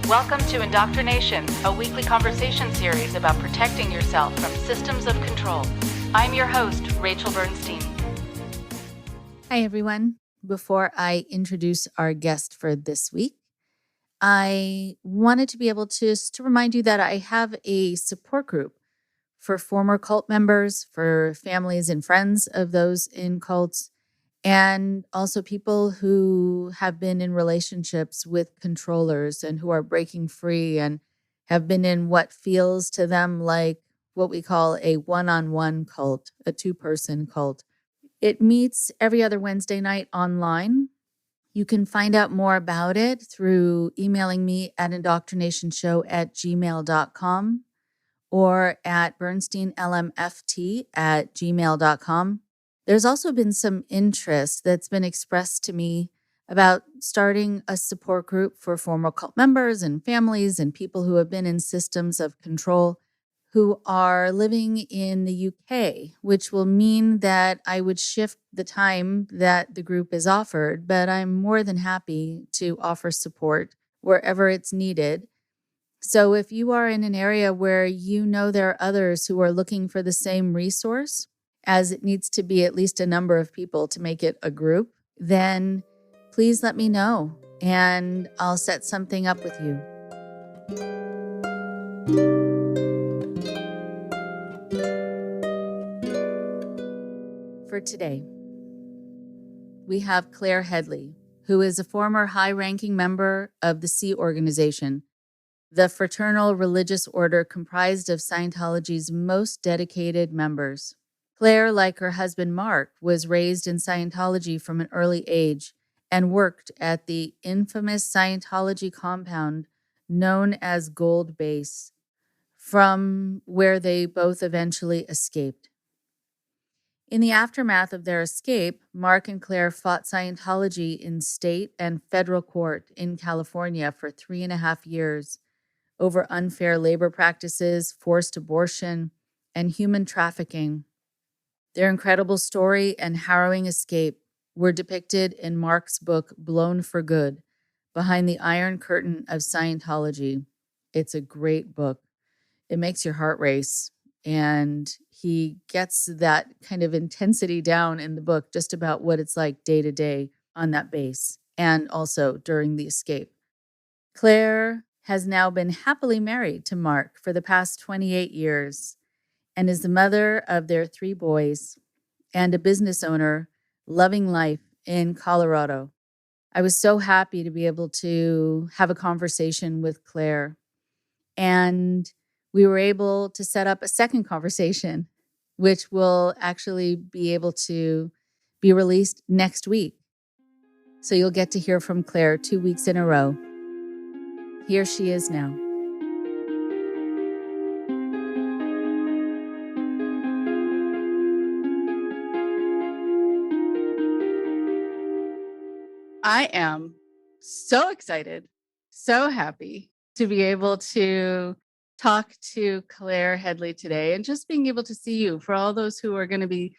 Welcome to Indoctrination, a weekly conversation series about protecting yourself from systems of control. I'm your host, Rachel Bernstein. Hi, everyone. Before I introduce our guest for this week, I wanted to be able to remind you that I have a support group for former cult members, for families and friends of those in cults, and also people who have been in relationships with controllers and who are breaking free and have been in what feels to them like what we call a one-on-one cult, a two-person cult. It meets every other Wednesday night online. You can find out more about it through emailing me at indoctrinationshow@gmail.com or at bernsteinlmft@gmail.com. There's also been some interest that's been expressed to me about starting a support group for former cult members and families and people who have been in systems of control who are living in the UK, which will mean that I would shift the time that the group is offered, but I'm more than happy to offer support wherever it's needed. So if you are in an area where you know there are others who are looking for the same resource, as it needs to be at least a number of people to make it a group, then please let me know and I'll set something up with you. For today, we have Claire Headley, who is a former high-ranking member of the Sea Organization, the fraternal religious order comprised of Scientology's most dedicated members. Claire, like her husband Marc, was raised in Scientology from an early age and worked at the infamous Scientology compound known as Gold Base, from where they both eventually escaped. In the aftermath of their escape, Marc and Claire fought Scientology in state and federal court in California for 3.5 years over unfair labor practices, forced abortion, and human trafficking. Their incredible story and harrowing escape were depicted in Marc's book, Blown for Good, Behind the Iron Curtain of Scientology. It's a great book. It makes your heart race. And he gets that kind of intensity down in the book, just about what it's like day to day on that base and also during the escape. Claire has now been happily married to Marc for the past 28 years and is the mother of their 3 boys and a business owner loving life in Colorado. I was so happy to be able to have a conversation with Claire, and we were able to set up a second conversation, which will actually be able to be released next week. So you'll get to hear from Claire 2 weeks in a row. Here she is now. I am so excited, so happy to be able to talk to Claire Headley today and just being able to see you. For all those who are going to be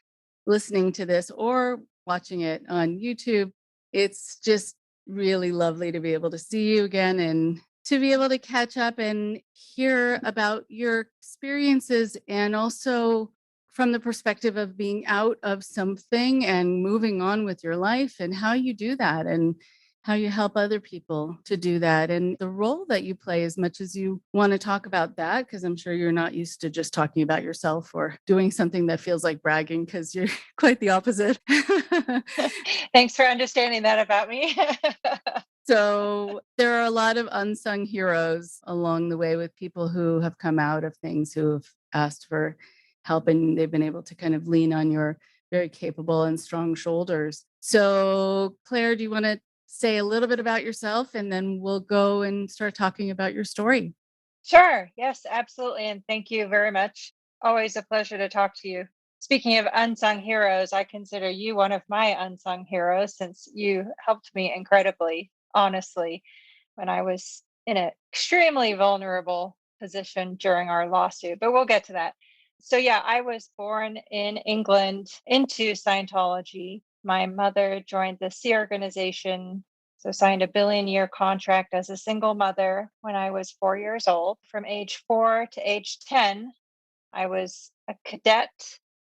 listening to this or watching it on YouTube, it's just really lovely to be able to see you again and to be able to catch up and hear about your experiences, and also from the perspective of being out of something and moving on with your life, and how you do that and how you help other people to do that, and the role that you play, as much as you want to talk about that, because I'm sure you're not used to just talking about yourself or doing something that feels like bragging, because you're quite the opposite. Thanks for understanding that about me. So there are a lot of unsung heroes along the way with people who have come out of things, who have asked for help, and they've been able to kind of lean on your very capable and strong shoulders. So Claire, do you want to say a little bit about yourself, and then we'll go and start talking about your story? Sure. Yes, absolutely. And thank you very much. Always a pleasure to talk to you. Speaking of unsung heroes, I consider you one of my unsung heroes, since you helped me incredibly, honestly, when I was in an extremely vulnerable position during our lawsuit. But we'll get to that. So, yeah, I was born in England into Scientology. My mother joined the Sea Organization So signed a billion-year contract as a single mother when I was 4 years old. From age 4 to age 10, I was a cadet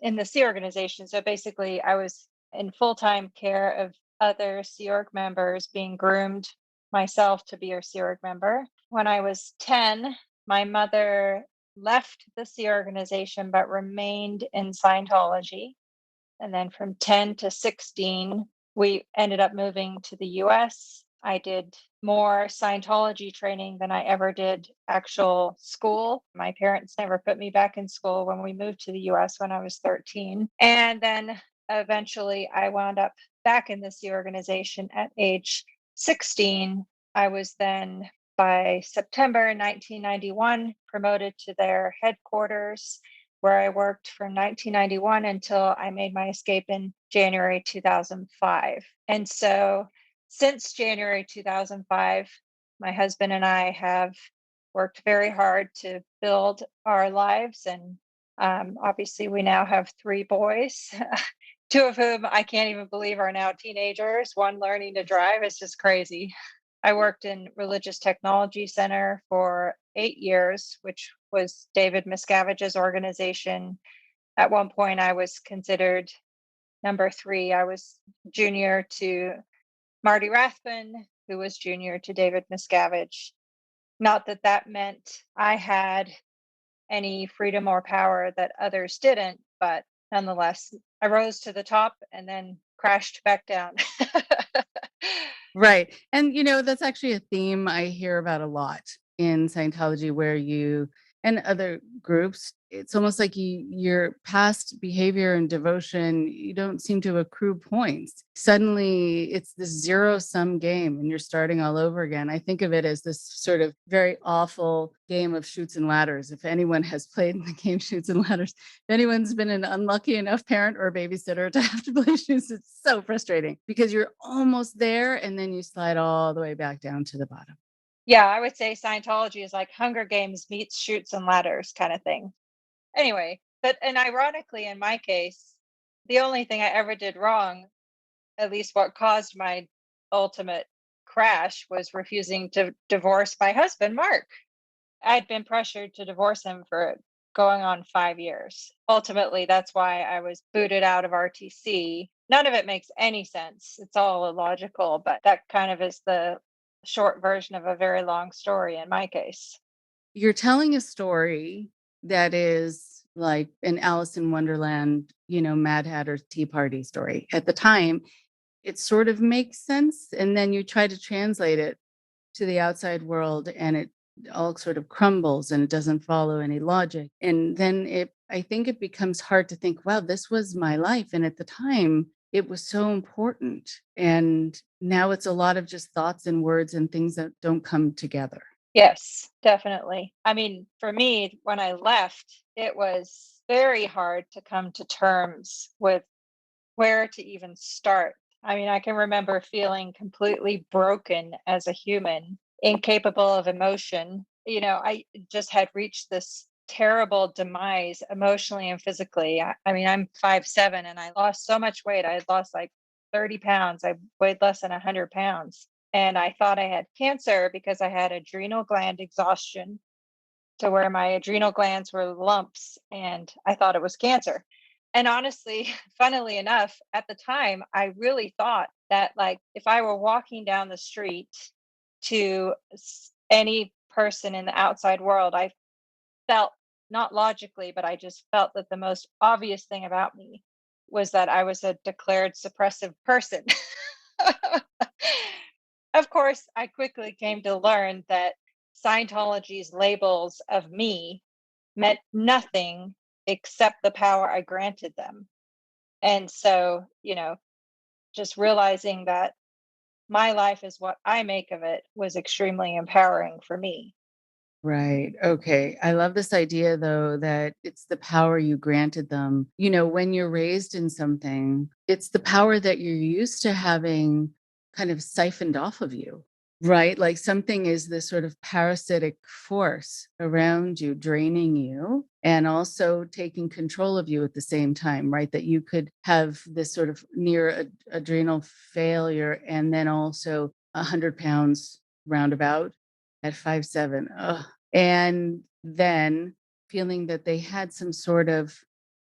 in the Sea organization. So basically, I was in full-time care of other Sea Org members, being groomed myself to be a Sea Org member. When I was 10, my mother left the Sea organization but remained in Scientology. And then from 10 to 16, we ended up moving to the US. I did more Scientology training than I ever did actual school. My parents never put me back in school when we moved to the US when I was 13. And then eventually I wound up back in the Sea organization at age 16. I was then, by September 1991, promoted to their headquarters, where I worked from 1991 until I made my escape in January 2005. And so since January 2005, my husband and I have worked very hard to build our lives. And obviously, we now have 3 boys, 2 of whom I can't even believe are now teenagers, one learning to drive. It's just crazy. I worked in Religious Technology Center for 8 years, which was David Miscavige's organization. At one point, I was considered number 3. I was junior to Marty Rathbun, who was junior to David Miscavige. Not that that meant I had any freedom or power that others didn't, but nonetheless, I rose to the top and then crashed back down. Right. And, that's actually a theme I hear about a lot in Scientology, where you and other groups, it's almost like your past behavior and devotion, you don't seem to accrue points. Suddenly it's this zero-sum game and you're starting all over again. I think of it as this sort of very awful game of Chutes and Ladders. If anyone has played the game Chutes and Ladders, if anyone's been an unlucky enough parent or babysitter to have to play Chutes, it's so frustrating because you're almost there and then you slide all the way back down to the bottom. Yeah, I would say Scientology is like Hunger Games meets Chutes and Ladders kind of thing. Anyway, and ironically, in my case, the only thing I ever did wrong, at least what caused my ultimate crash, was refusing to divorce my husband, Marc. I'd been pressured to divorce him for going on 5 years. Ultimately, that's why I was booted out of RTC. None of it makes any sense. It's all illogical, but that kind of is the short version of a very long story in my case. You're telling a story that is like an Alice in Wonderland, Mad Hatter's Tea Party story. At the time, it sort of makes sense. And then you try to translate it to the outside world and it all sort of crumbles and it doesn't follow any logic. And then I think it becomes hard to think, wow, this was my life. And at the time, it was so important. And now it's a lot of just thoughts and words and things that don't come together. Yes, definitely. I mean, for me, when I left, it was very hard to come to terms with where to even start. I mean, I can remember feeling completely broken as a human, incapable of emotion. I just had reached this terrible demise emotionally and physically. I mean, I'm 5'7" and I lost so much weight. I had lost like 30 pounds. I weighed less than 100 pounds. And I thought I had cancer because I had adrenal gland exhaustion, to where my adrenal glands were lumps, and I thought it was cancer. And honestly, funnily enough, at the time, I really thought that, like, if I were walking down the street to any person in the outside world, I felt, not logically, but I just felt that the most obvious thing about me was that I was a declared suppressive person. Of course, I quickly came to learn that Scientology's labels of me meant nothing except the power I granted them. And so, just realizing that my life is what I make of it was extremely empowering for me. Right. Okay. I love this idea, though, that it's the power you granted them. When you're raised in something, it's the power that you're used to having kind of siphoned off of you, right? Like something is this sort of parasitic force around you, draining you and also taking control of you at the same time, right? That you could have this sort of near adrenal failure and then also 100 pounds roundabout at 5'7". Ugh. And then feeling that they had some sort of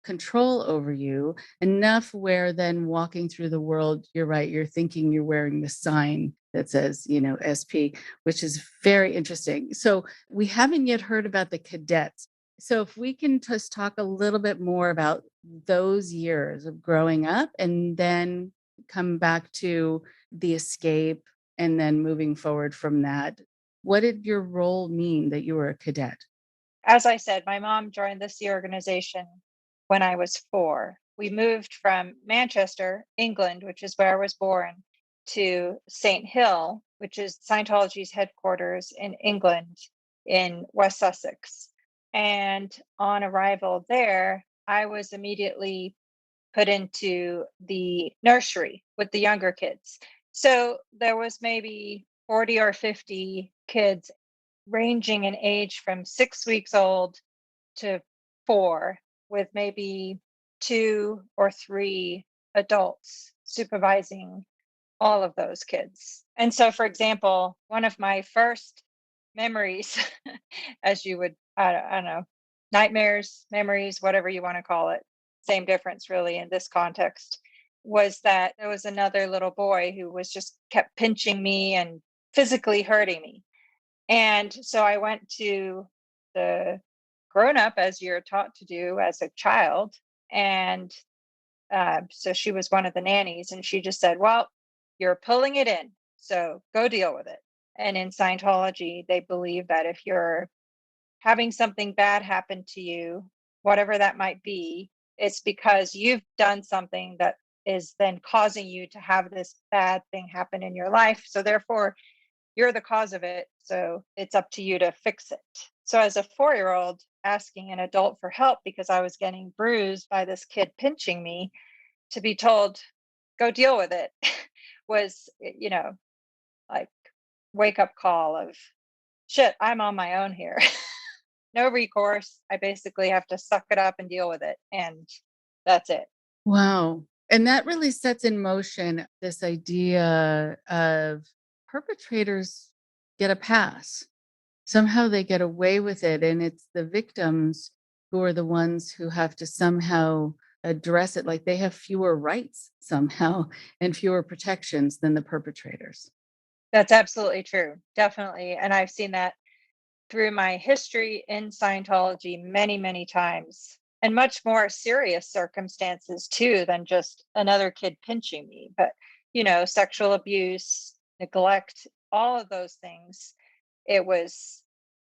control over you enough where then walking through the world, you're right, you're thinking you're wearing the sign that says, SP, which is very interesting. So we haven't yet heard about the cadets. So if we can just talk a little bit more about those years of growing up and then come back to the escape and then moving forward from that. What did your role mean that you were a cadet? As I said, my mom joined the Sea organization when I was 4. We moved from Manchester, England, which is where I was born, to St. Hill, which is Scientology's headquarters in England in West Sussex. And on arrival there, I was immediately put into the nursery with the younger kids. So there was maybe 40 or 50 kids ranging in age from 6 weeks old to 4, with maybe 2 or 3 adults supervising all of those kids. And so, for example, one of my first memories, as you would, I don't know, nightmares, memories, whatever you want to call it, same difference really in this context, was that there was another little boy who was just kept pinching me and physically hurting me. And so I went to the grown up, as you're taught to do as a child. And so she was one of the nannies, and she just said, well, you're pulling it in, so go deal with it. And in Scientology, they believe that if you're having something bad happen to you, whatever that might be, it's because you've done something that is then causing you to have this bad thing happen in your life. So therefore, you're the cause of it. So it's up to you to fix it. So as a 4-year-old asking an adult for help because I was getting bruised by this kid pinching me, to be told, go deal with it, was, like wake up call of shit, I'm on my own here. No recourse. I basically have to suck it up and deal with it. And that's it. Wow. And that really sets in motion this idea of perpetrators get a pass. Somehow they get away with it. And it's the victims who are the ones who have to somehow address it. Like they have fewer rights somehow and fewer protections than the perpetrators. That's absolutely true. Definitely. And I've seen that through my history in Scientology many, many times, and much more serious circumstances too than just another kid pinching me. But, sexual abuse, neglect, all of those things. It was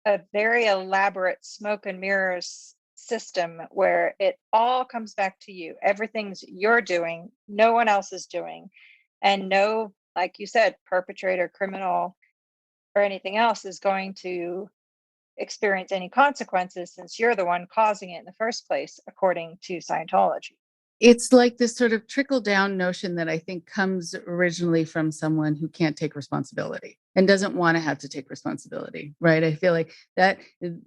a very elaborate smoke and mirrors system where it all comes back to you. Everything's you're doing, no one else is doing. And no, like you said, perpetrator, criminal, or anything else is going to experience any consequences since you're the one causing it in the first place, according to Scientology. It's like this sort of trickle down notion that I think comes originally from someone who can't take responsibility and doesn't want to have to take responsibility, right? I feel like that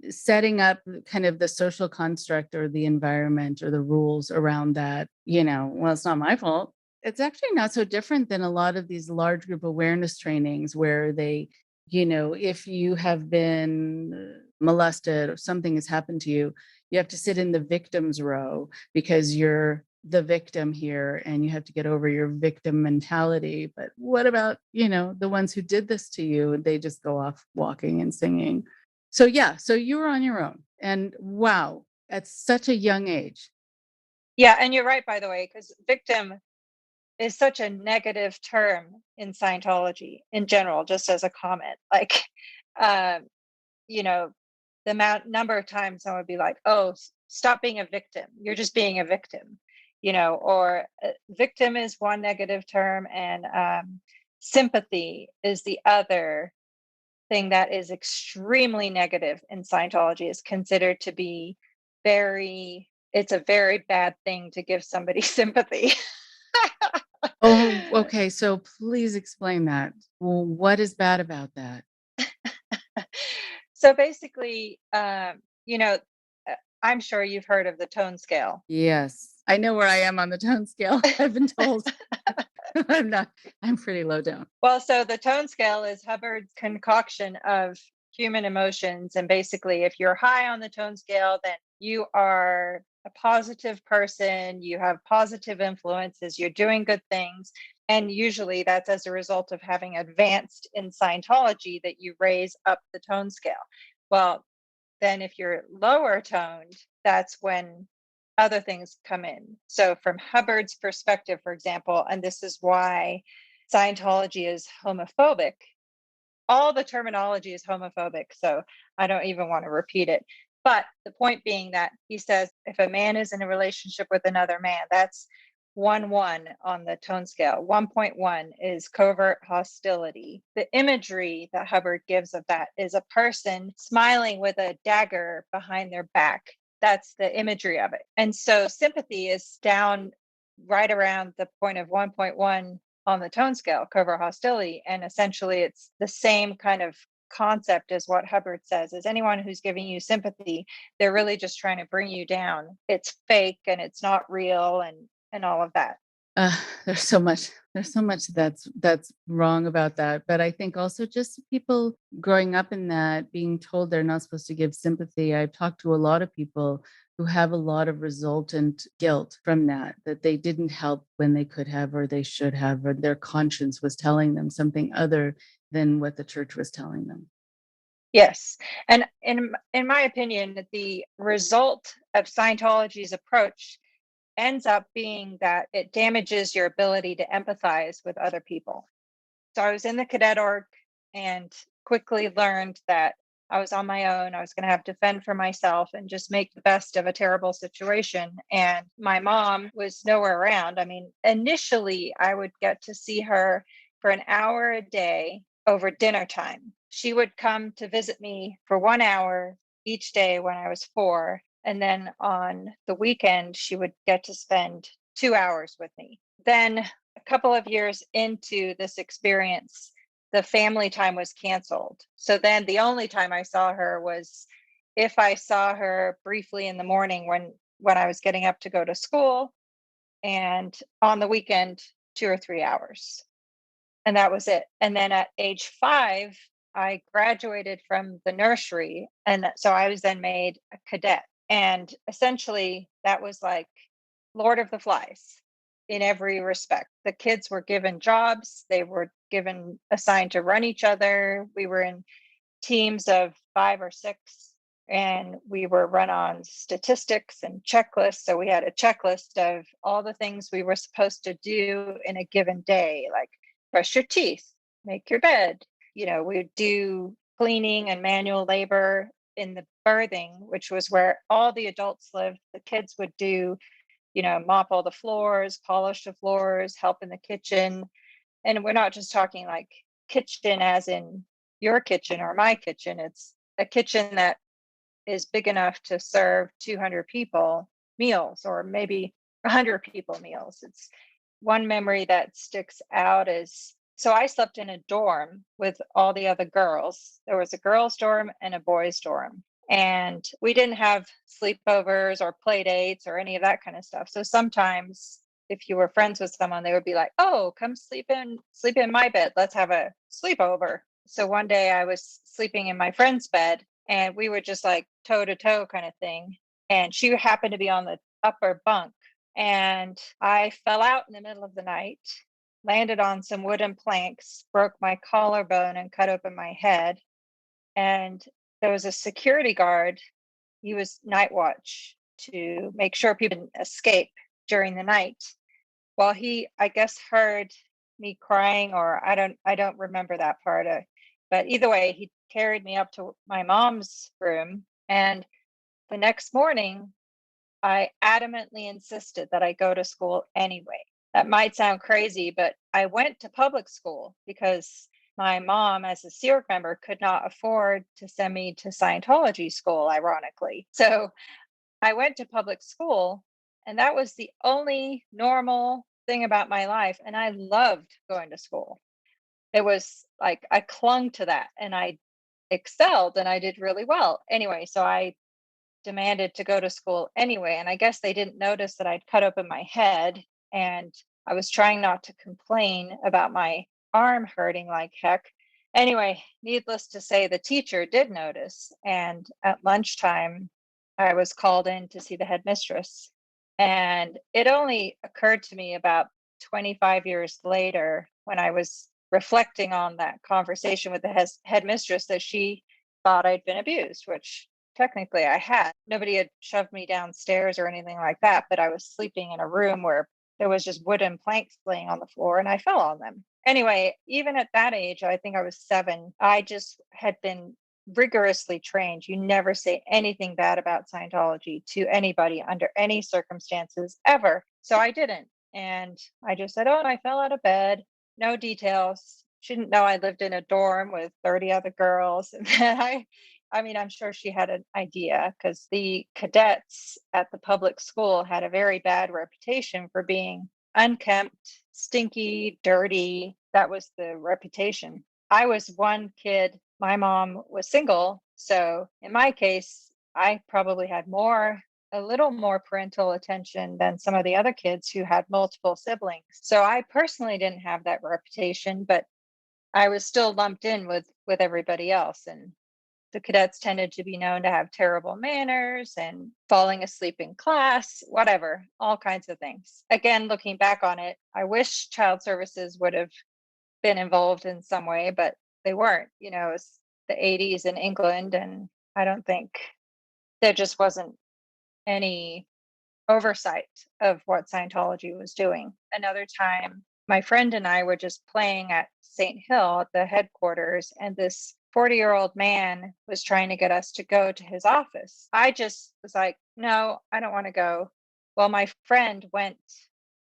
setting up kind of the social construct or the environment or the rules around that, well, it's not my fault. It's actually not so different than a lot of these large group awareness trainings where they, if you have been molested or something has happened to you, you have to sit in the victim's row because you're the victim here and you have to get over your victim mentality. But what about, the ones who did this to you? They just go off walking and singing. So you were on your own. And wow, at such a young age. Yeah, and you're right, by the way, because victim is such a negative term in Scientology in general, just as a comment. Like, the number of times someone would be like, oh, stop being a victim. You're just being a victim, or victim is one negative term, and sympathy is the other thing that is extremely negative in Scientology. Is considered to be it's a very bad thing to give somebody sympathy. Oh, okay. So please explain that. Well, what is bad about that? So basically, I'm sure you've heard of the tone scale. Yes. I know where I am on the tone scale. I've been told. I'm pretty low down. Well, so the tone scale is Hubbard's concoction of human emotions. And basically, if you're high on the tone scale, then you are a positive person, you have positive influences, you're doing good things. And usually that's as a result of having advanced in Scientology that you raise up the tone scale. Well, then if you're lower toned, that's when other things come in. So, from Hubbard's perspective, for example, and this is why Scientology is homophobic, all the terminology is homophobic. So, I don't even want to repeat it. But the point being that he says if a man is in a relationship with another man, that's 1 on the tone scale. 1.1 is covert hostility. The imagery that Hubbard gives of that is a person smiling with a dagger behind their back. That's the imagery of it. And so sympathy is down right around the point of 1.1 on the tone scale, covert hostility. And essentially, it's the same kind of concept as what Hubbard says is anyone who's giving you sympathy, they're really just trying to bring you down. It's fake and it's not real and all of that. There's so much that's wrong about that. But I think also just people growing up in that, being told they're not supposed to give sympathy. I've talked to a lot of people who have a lot of resultant guilt from that they didn't help when they could have, or they should have, or their conscience was telling them something other than what the church was telling them. Yes. And in my opinion, the result of Scientology's approach ends up being that it damages your ability to empathize with other people. So I was in the cadet org and quickly learned that I was on my own. I was going to have to fend for myself and just make the best of a terrible situation. And my mom was nowhere around. I mean, initially, I would get to see her for an hour a day over dinner time. She would come to visit me for 1 hour each day when I was 4. And then on the weekend, she would get to spend 2 hours with me. Then a couple of years into this experience, the family time was canceled. So then the only time I saw her was if I saw her briefly in the morning when I was getting up to go to school, and on the weekend 2 or 3 hours. And that was it. And then at age 5, I graduated from the nursery, and so I was then made a cadet. And essentially that was like Lord of the Flies in every respect. The kids were given jobs, they were assigned to run each other. We were in teams of 5 or 6, and we were run on statistics and checklists. So we had a checklist of all the things we were supposed to do in a given day, like brush your teeth, make your bed. We'd do cleaning and manual labor in the birthing, which was where all the adults lived. The kids would do mop all the floors, polish the floors, help in the kitchen. And we're not just talking like kitchen as in your kitchen or my kitchen. It's a kitchen that is big enough to serve 200 people meals, or maybe 100 people meals. It's one memory that sticks out is, so I slept in a dorm with all the other girls. There was a girls' dorm and a boys' dorm. And we didn't have sleepovers or play dates or any of that kind of stuff. So sometimes if you were friends with someone, they would be like, oh, come sleep in my bed. Let's have a sleepover. So one day I was sleeping in my friend's bed, and we were just like toe to toe kind of thing. And she happened to be on the upper bunk. And I fell out in the middle of the night, landed on some wooden planks, broke my collarbone and cut open my head. And there was a security guard. He was night watch to make sure people didn't escape during the night. Well, he, I guess, heard me crying, or I don't remember that part. But either way, he carried me up to my mom's room. And the next morning, I adamantly insisted that I go to school anyway. That might sound crazy, but I went to public school because my mom, as a Sea Org member, could not afford to send me to Scientology school, ironically. So I went to public school, and that was the only normal thing about my life. And I loved going to school. It was like I clung to that, and I excelled, and I did really well. Anyway, so I demanded to go to school anyway. And I guess they didn't notice that I'd cut open my head, and I was trying not to complain about my arm hurting like heck. Anyway, needless to say, the teacher did notice. And at lunchtime, I was called in to see the headmistress. And it only occurred to me about 25 years later when I was reflecting on that conversation with the headmistress that she thought I'd been abused, which technically I had. Nobody had shoved me downstairs or anything like that, but I was sleeping in a room where there was just wooden planks laying on the floor and I fell on them. Anyway, even at that age, I think I was 7, I just had been rigorously trained. You never say anything bad about Scientology to anybody under any circumstances ever. So I didn't. And I just said, oh, I fell out of bed. No details. She didn't know I lived in a dorm with 30 other girls. And then I mean, I'm sure she had an idea because the cadets at the public school had a very bad reputation for being unkempt, stinky, dirty. That was the reputation. I was one kid. My mom was single. So in my case, I probably had a little more parental attention than some of the other kids who had multiple siblings. So I personally didn't have that reputation, but I was still lumped in with everybody else. And the cadets tended to be known to have terrible manners and falling asleep in class, whatever, all kinds of things. Again, looking back on it, I wish child services would have been involved in some way, but they weren't. You know, it was the 80s in England, and I don't think there just wasn't any oversight of what Scientology was doing. Another time, my friend and I were just playing at St. Hill at the headquarters, and this 40-year-old man was trying to get us to go to his office. I just was like, no, I don't want to go. Well, my friend went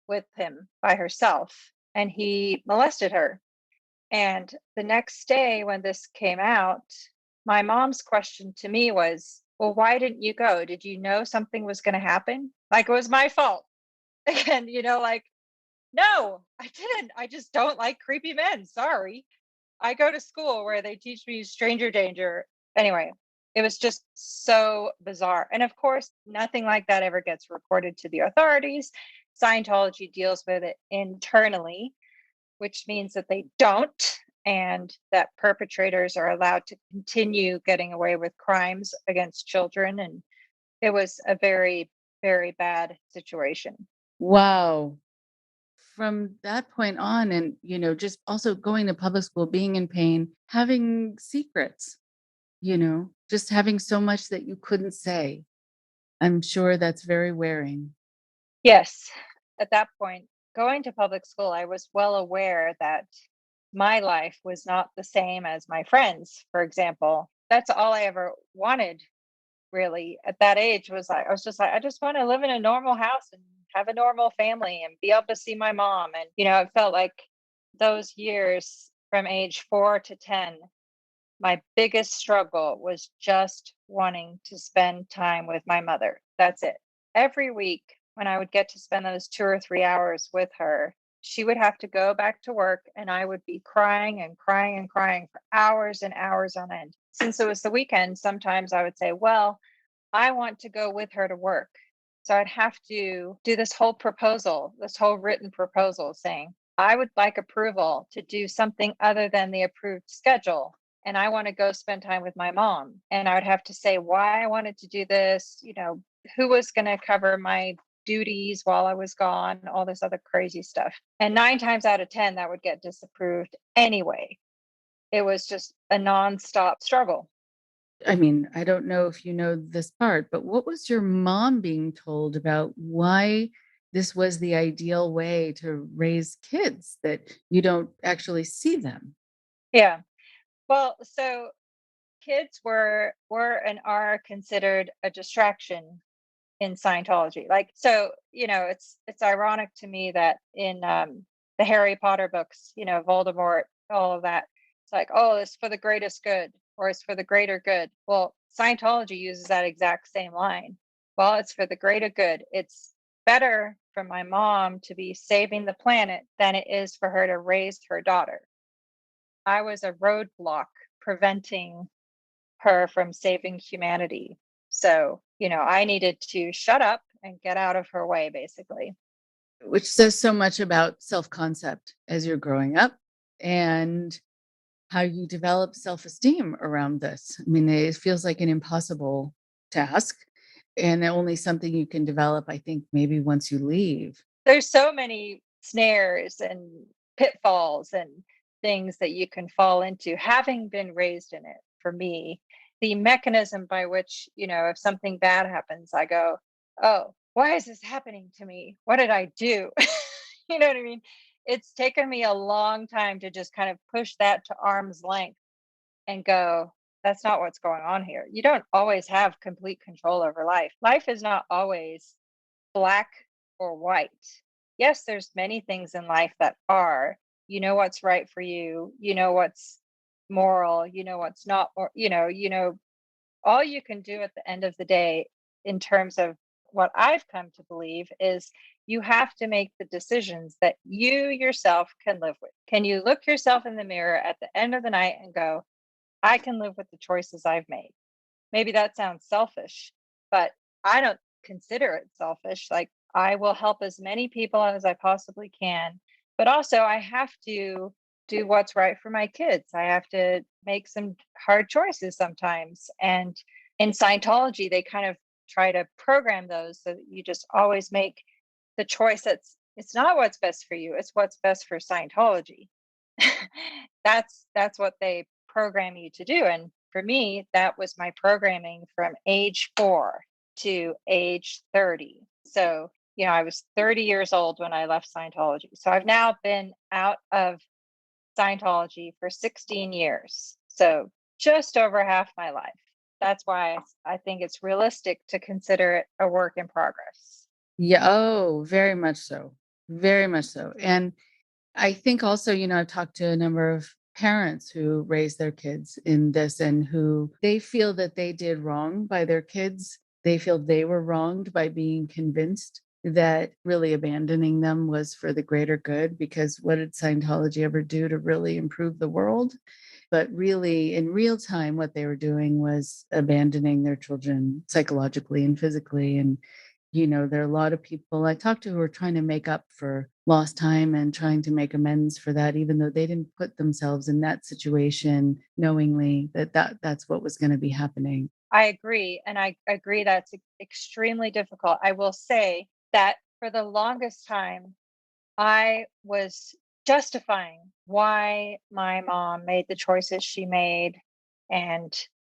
with him by herself, and he molested her. And the next day, when this came out, my mom's question to me was, well, why didn't you go? Did you know something was going to happen? Like it was my fault. And, like, no, I didn't. I just don't like creepy men. Sorry. I go to school where they teach me stranger danger. Anyway, it was just so bizarre. And of course, nothing like that ever gets reported to the authorities. Scientology deals with it internally, which means that they don't, and that perpetrators are allowed to continue getting away with crimes against children. And it was a very, very bad situation. Wow. From that point on, and, just also going to public school, being in pain, having secrets, just having so much that you couldn't say. I'm sure that's very wearing. Yes. At that point, going to public school, I was well aware that my life was not the same as my friends, for example. That's all I ever wanted, really, at that age. I was just like, I just want to live in a normal house and have a normal family and be able to see my mom. And, it felt like those years from age 4 to 10, my biggest struggle was just wanting to spend time with my mother. That's it. Every week, when I would get to spend those 2 or 3 hours with her, she would have to go back to work and I would be crying and crying and crying for hours and hours on end. Since it was the weekend, sometimes I would say, well, I want to go with her to work. So I'd have to do this whole written proposal saying, I would like approval to do something other than the approved schedule. And I want to go spend time with my mom. And I would have to say why I wanted to do this, who was going to cover my duties while I was gone, all this other crazy stuff. And 9 times out of 10, that would get disapproved anyway. It was just a nonstop struggle. I mean, I don't know if you know this part, but what was your mom being told about why this was the ideal way to raise kids, that you don't actually see them? Yeah. Well, so kids were and are considered a distraction in Scientology. Like, so, it's ironic to me that in the Harry Potter books, Voldemort, all of that, it's like, oh, it's for the greatest good or it's for the greater good. Well, Scientology uses that exact same line. Well, it's for the greater good. It's better for my mom to be saving the planet than it is for her to raise her daughter. I was a roadblock preventing her from saving humanity. So, I needed to shut up and get out of her way, basically. which says so much about self-concept as you're growing up and how you develop self-esteem around this. I mean, it feels like an impossible task and only something you can develop, I think, maybe once you leave. There's so many snares and pitfalls and things that you can fall into, having been raised in it. For me, the mechanism by which, if something bad happens, I go, oh, why is this happening to me? What did I do? You know what I mean? It's taken me a long time to just kind of push that to arm's length and go, that's not what's going on here. You don't always have complete control over life. Life is not always black or white. Yes, there's many things in life that are, what's right for you, what's moral, what's not, or all you can do at the end of the day, in terms of what I've come to believe, is you have to make the decisions that you yourself can live with. Can you look yourself in the mirror at the end of the night and go, I can live with the choices I've made? Maybe that sounds selfish, but I don't consider it selfish. Like, I will help as many people as I possibly can, but also I have to do what's right for my kids. I have to make some hard choices sometimes. And in Scientology, they kind of try to program those so that you just always make the choice it's not what's best for you, it's what's best for Scientology. That's what they program you to do. And for me, that was my programming from age 4 to age 30. So, I was 30 years old when I left Scientology. So I've now been out of Scientology for 16 years. So just over half my life. That's why I think it's realistic to consider it a work in progress. Yeah. Oh, very much so. Very much so. And I think also, I've talked to a number of parents who raise their kids in this and who they feel that they did wrong by their kids. They feel they were wronged by being convinced that really abandoning them was for the greater good, because what did Scientology ever do to really improve the world? But really, in real time, what they were doing was abandoning their children psychologically and physically. And there are a lot of people I talk to who are trying to make up for lost time and trying to make amends for that, even though they didn't put themselves in that situation knowingly that's what was going to be happening. I agree. And I agree that's extremely difficult. I will say that for the longest time, I was justifying why my mom made the choices she made. And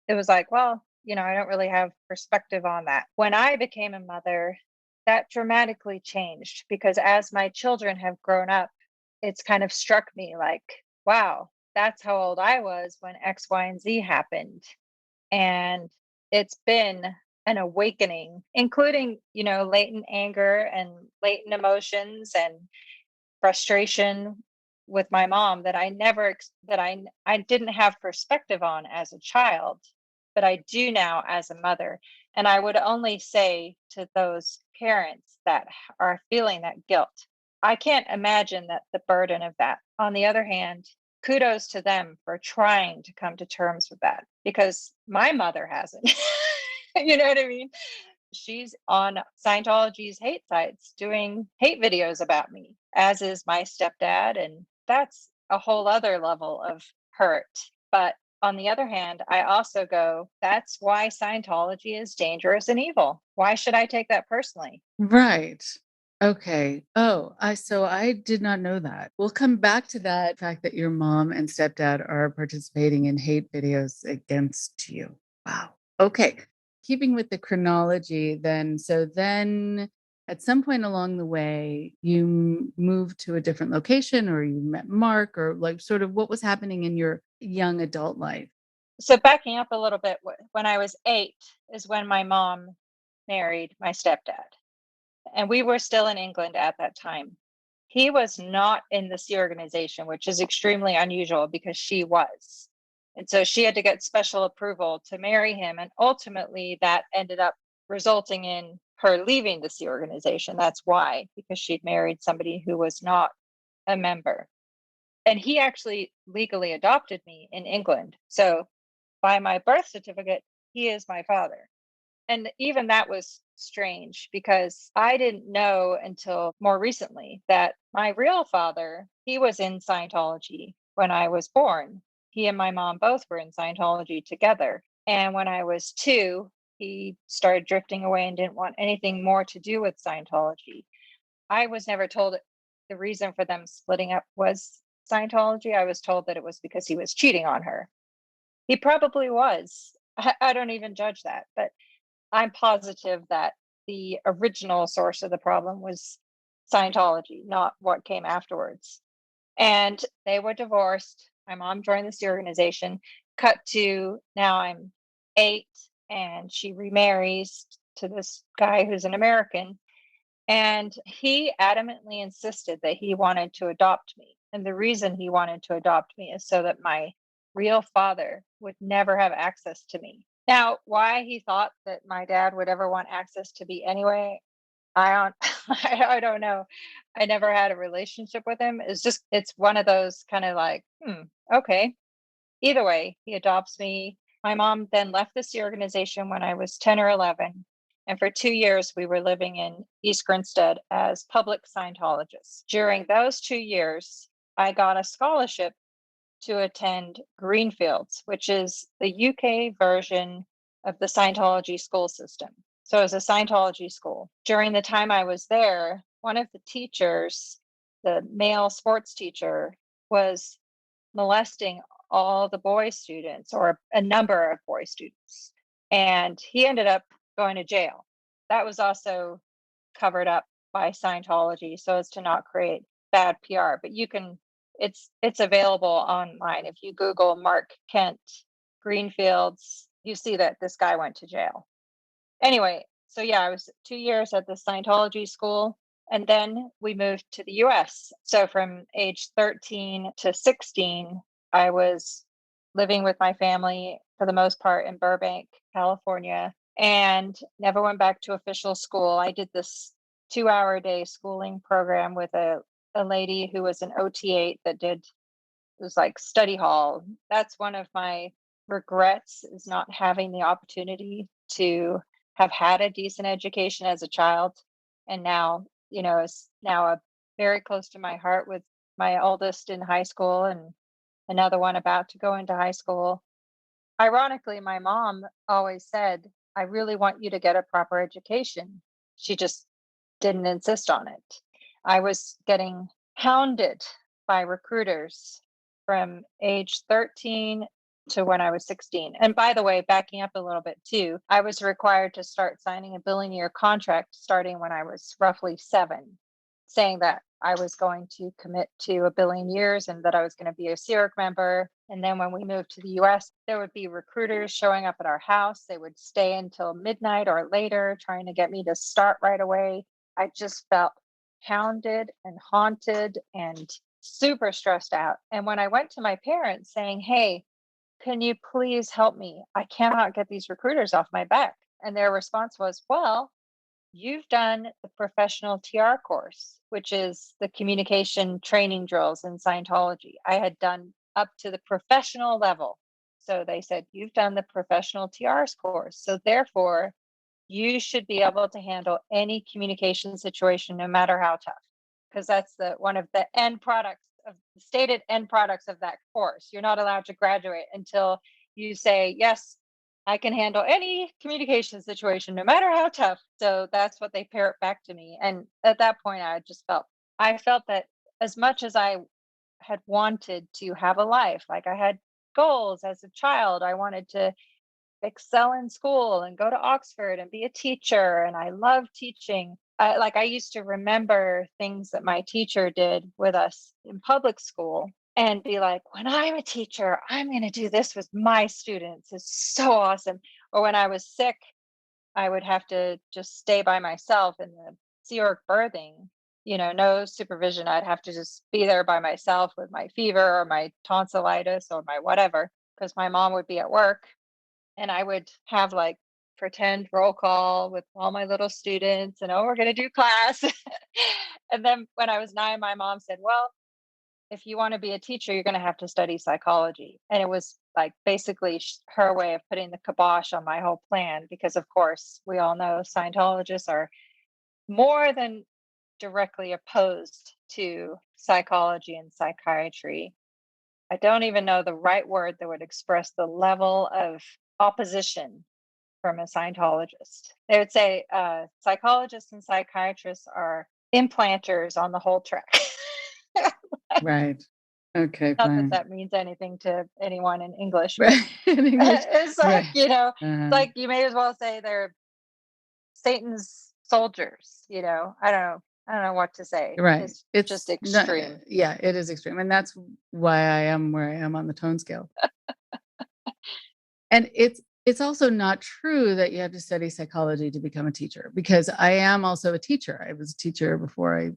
it was like, well, I don't really have perspective on that. When I became a mother, that dramatically changed, because as my children have grown up, it's kind of struck me like, wow, that's how old I was when X, Y, and Z happened. And it's been an awakening, including, latent anger and latent emotions and frustration with my mom that I never that I didn't have perspective on as a child, but I do now as a mother. And I would only say to those parents that are feeling that guilt, I can't imagine that the burden of that. On the other hand, kudos to them for trying to come to terms with that, because my mother hasn't. You know what I mean? She's on Scientology's hate sites doing hate videos about me, as is my stepdad. And that's a whole other level of hurt. But on the other hand, I also go, that's why Scientology is dangerous and evil. Why should I take that personally? Right. Okay. Oh, I did not know that. We'll come back to that fact that your mom and stepdad are participating in hate videos against you. Wow. Okay. Keeping with the chronology then, so then at some point along the way, you moved to a different location, or you met Marc, or like sort of what was happening in your young adult life? So backing up a little bit, when I was 8 is when my mom married my stepdad. And we were still in England at that time. He was not in the Sea organization, which is extremely unusual because she was. And so she had to get special approval to marry him. And ultimately, that ended up resulting in her leaving the Sea organization. That's why, because she'd married somebody who was not a member. And he actually legally adopted me in England. So by my birth certificate, he is my father. And even that was strange because I didn't know until more recently that my real father, he was in Scientology when I was born. He and my mom both were in Scientology together. And when I was 2, he started drifting away and didn't want anything more to do with Scientology. I was never told the reason for them splitting up was Scientology. I was told that it was because he was cheating on her. He probably was. I don't even judge that, but I'm positive that the original source of the problem was Scientology, not what came afterwards. And they were divorced. My mom joined this organization. Cut to now I'm 8, and she remarries to this guy who's an American. And he adamantly insisted that he wanted to adopt me. And the reason he wanted to adopt me is so that my real father would never have access to me. Now, why he thought that my dad would ever want access to me anyway, I don't I don't know. I never had a relationship with him. It's one of those kind of like, okay. Either way, he adopts me. My mom then left this organization when I was 10 or 11. And for 2 years, we were living in East Grinstead as public Scientologists. During those 2 years, I got a scholarship to attend Greenfields, which is the UK version of the Scientology school system. So it was a Scientology school. During the time I was there, one of the teachers, the male sports teacher, was molesting all the boy students or a number of boy students. And he ended up going to jail. That was also covered up by Scientology so as to not create bad PR. But you can, it's available online. If you Google Marc Kent Greenfields, you see that this guy went to jail. Anyway, so yeah, I was 2 years at the Scientology school. And then we moved to the US. So from age 13 to 16, I was living with my family for the most part in Burbank, California, and never went back to official school. I did this 2-hour a day schooling program with a lady who was an OT8 that did, it was like study hall. That's one of my regrets, is not having the opportunity to have had a decent education as a child. And now, is now very close to my heart with my oldest in high school and another one about to go into high school. Ironically, my mom always said, I really want you to get a proper education. She just didn't insist on it. I was getting hounded by recruiters from age 13 to when I was 16. And by the way, backing up a little bit too, I was required to start signing a billing year contract starting when I was roughly 7, saying that I was going to commit to a billion years and that I was going to be a CIRC member. And then when we moved to the US, there would be recruiters showing up at our house. They would stay until midnight or later, trying to get me to start right away. I just felt hounded and haunted and super stressed out. And when I went to my parents saying, hey, can you please help me? I cannot get these recruiters off my back. And their response was, well, you've done the professional TR course, which is the communication training drills in Scientology. I had done up to the professional level. So they said, you've done the professional TR's course. So therefore, you should be able to handle any communication situation, no matter how tough, because that's one of the end products of the stated end products of that course. You're not allowed to graduate until you say, yes, I can handle any communication situation, no matter how tough. So that's what they parrot back to me. And at that point, I felt that as much as I had wanted to have a life, like I had goals as a child, I wanted to excel in school and go to Oxford and be a teacher. And I love teaching. I used to remember things that my teacher did with us in public school and be like, when I'm a teacher, I'm going to do this with my students. It's so awesome. Or when I was sick, I would have to just stay by myself in the Sea birthing, no supervision. I'd have to just be there by myself with my fever or my tonsillitis or my whatever, because my mom would be at work. And I would have like pretend roll call with all my little students and, oh, we're going to do class. And then when I was 9, my mom said, well, if you want to be a teacher, you're going to have to study psychology. And it was like basically her way of putting the kibosh on my whole plan, because of course we all know Scientologists are more than directly opposed to psychology and psychiatry. I don't even know the right word that would express the level of opposition from a Scientologist. They would say psychologists and psychiatrists are implanters on the whole track. Right. Okay, Not that fine. that means anything to anyone in English, but Right. In English. it's like, Right. it's like you may as well say they're Satan's soldiers, I don't know. I don't know what to say. Right. It's just It's not, extreme. yeah, it is extreme. And that's why I am where I am on the tone scale. And it's also not true that you have to study psychology to become a teacher, because I am also a teacher. I was a teacher before I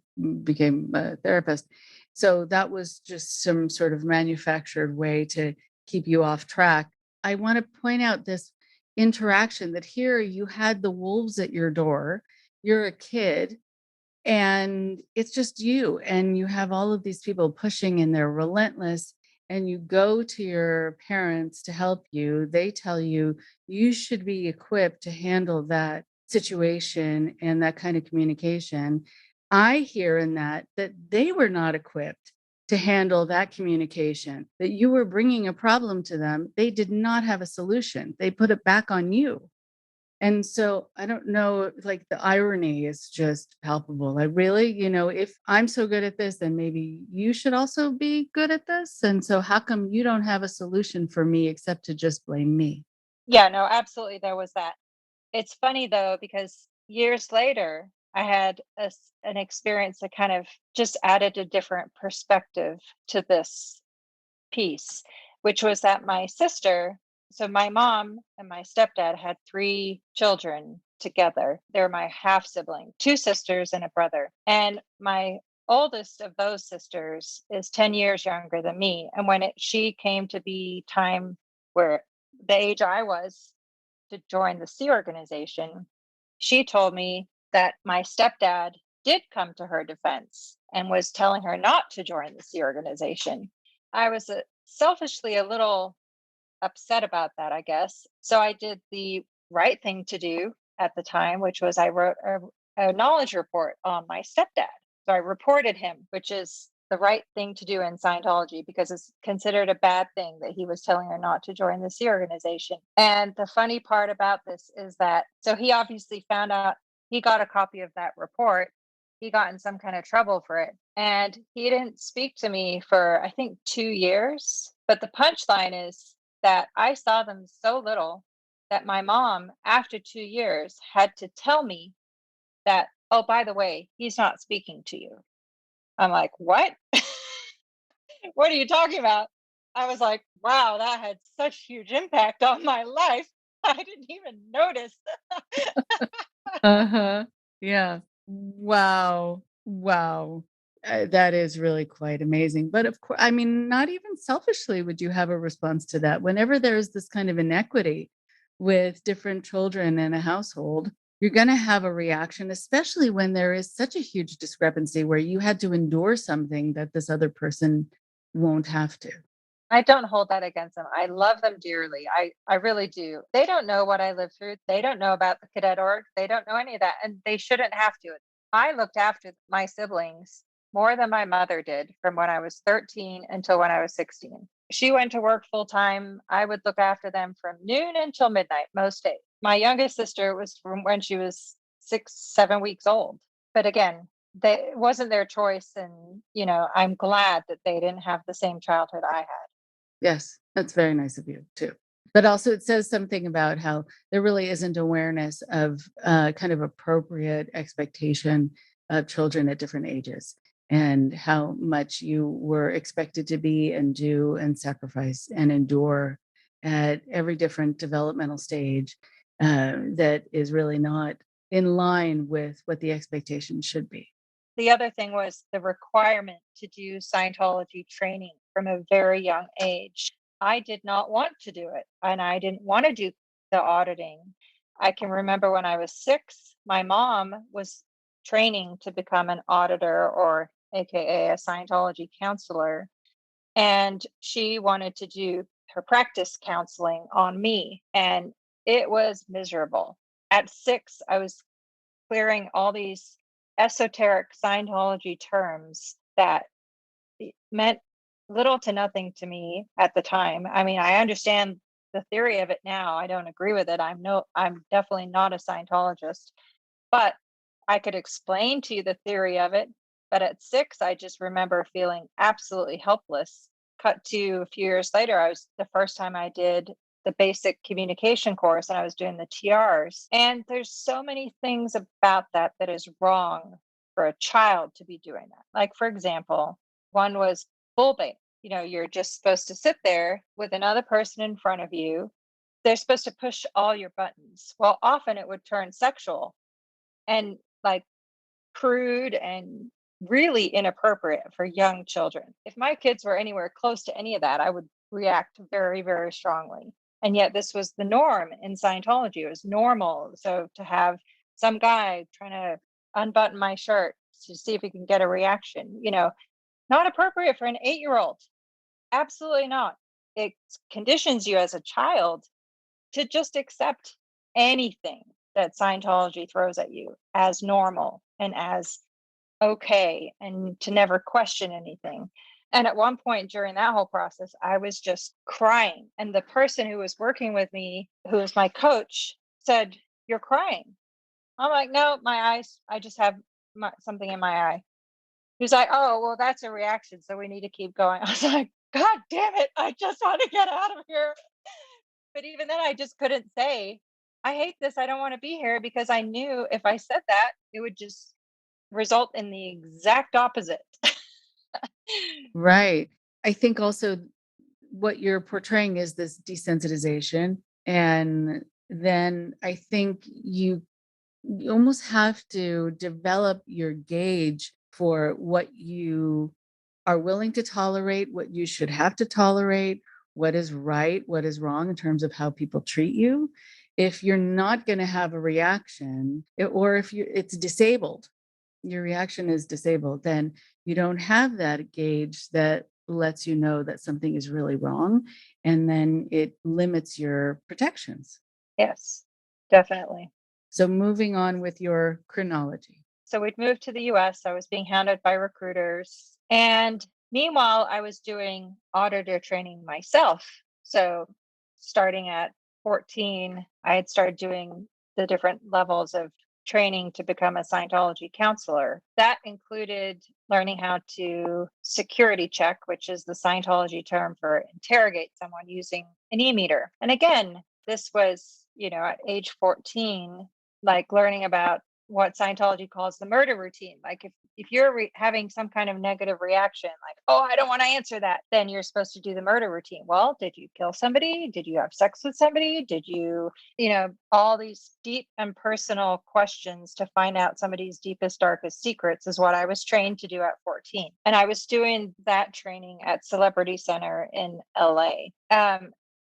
became a therapist. So that was just some sort of manufactured way to keep you off track. I want to point out this interaction that here you had the wolves at your door. You're a kid, and it's just you, and you have all of these people pushing, and they're relentless, and you go to your parents to help you. They tell you you should be equipped to handle that situation and that kind of communication. I hear in that they were not equipped to handle that communication, that you were bringing a problem to them. They did not have a solution. They put it back on you. And so I don't know, like the irony is just palpable. I really, if I'm so good at this, then maybe you should also be good at this. And so how come you don't have a solution for me except to just blame me? Yeah, no, absolutely. There was that. It's funny though, because years later, I had an experience that kind of just added a different perspective to this piece, which was that my sister, so my mom and my stepdad had 3 children together. They're my half sibling, 2 sisters and a brother. And my oldest of those sisters is 10 years younger than me. And when she came to be time where the age I was to join the Sea organization, she told me that my stepdad did come to her defense and was telling her not to join the Sea organization. I was selfishly a little upset about that, I guess. So I did the right thing to do at the time, which was I wrote a knowledge report on my stepdad. So I reported him, which is the right thing to do in Scientology, because it's considered a bad thing that he was telling her not to join the Sea organization. And the funny part about this is that, so he obviously found out, he got a copy of that report. He got in some kind of trouble for it. And he didn't speak to me for, I think, 2 years. But the punchline is that I saw them so little that my mom, after 2 years, had to tell me that, oh, by the way, he's not speaking to you. I'm like, what? What are you talking about? I was like, wow, that had such huge impact on my life. I didn't even notice. Uh-huh. Yeah. Wow. Wow. That is really quite amazing. But of course, I mean, not even selfishly would you have a response to that. Whenever there's this kind of inequity with different children in a household, you're going to have a reaction, especially when there is such a huge discrepancy where you had to endure something that this other person won't have to. I don't hold that against them. I love them dearly. I really do. They don't know what I lived through. They don't know about the cadet org. They don't know any of that. And they shouldn't have to. I looked after my siblings more than my mother did from when I was 13 until when I was 16. She went to work full time. I would look after them from noon until midnight most days. My youngest sister was from when she was 6, 7 weeks old. But again, it wasn't their choice. And, I'm glad that they didn't have the same childhood I had. Yes, that's very nice of you too. But also it says something about how there really isn't awareness of kind of appropriate expectation of children at different ages, and how much you were expected to be and do and sacrifice and endure at every different developmental stage, that is really not in line with what the expectation should be. The other thing was the requirement to do Scientology training from a very young age. I did not want to do it, and I didn't want to do the auditing. I can remember when I was 6, my mom was training to become an auditor or aka a Scientology counselor, and she wanted to do her practice counseling on me, and it was miserable. At 6, I was clearing all these esoteric Scientology terms that meant little to nothing to me at the time. I mean, I understand the theory of it now. I don't agree with it. I'm definitely not a Scientologist, but I could explain to you the theory of it. But at 6, I just remember feeling absolutely helpless. Cut to a few years later, I was the first time I did the basic communication course, and I was doing the TRs. And there's so many things about that that is wrong for a child to be doing that. Like, for example, one was bull bait. You're just supposed to sit there with another person in front of you. They're supposed to push all your buttons. Well, often it would turn sexual and like crude and really inappropriate for young children. If my kids were anywhere close to any of that, I would react very, very strongly. And yet this was the norm in Scientology. It was normal. So to have some guy trying to unbutton my shirt to see if he can get a reaction, not appropriate for an 8-year-old. Absolutely not. It conditions you as a child to just accept anything that Scientology throws at you as normal and as okay, and to never question anything. And at one point during that whole process, I was just crying. And the person who was working with me, who was my coach, said, "You're crying." I'm like, "No, my eyes, I just have something in my eye." He was like, "Oh, well, that's a reaction. So we need to keep going." I was like, "God damn it. I just want to get out of here." But even then, I just couldn't say, "I hate this. I don't want to be here," because I knew if I said that, it would just result in the exact opposite. Right. I think also what you're portraying is this desensitization. And then I think you almost have to develop your gauge for what you are willing to tolerate, what you should have to tolerate, what is right, what is wrong in terms of how people treat you. If you're not going to have a reaction, or if it's disabled, your reaction is disabled, then you don't have that gauge that lets you know that something is really wrong. And then it limits your protections. Yes, definitely. So moving on with your chronology. So we'd moved to the US. I was being hounded by recruiters. And meanwhile, I was doing auditor training myself. So starting at 14, I had started doing the different levels of training to become a Scientology counselor. That included learning how to security check, which is the Scientology term for interrogate someone using an e-meter. And again, this was, at age 14, like learning about what Scientology calls the murder routine. Like if you're having some kind of negative reaction, like, "Oh, I don't want to answer that," then you're supposed to do the murder routine. Well, did you kill somebody? Did you have sex with somebody? Did you, all these deep and personal questions to find out somebody's deepest, darkest secrets is what I was trained to do at 14. And I was doing that training at Celebrity Center in LA.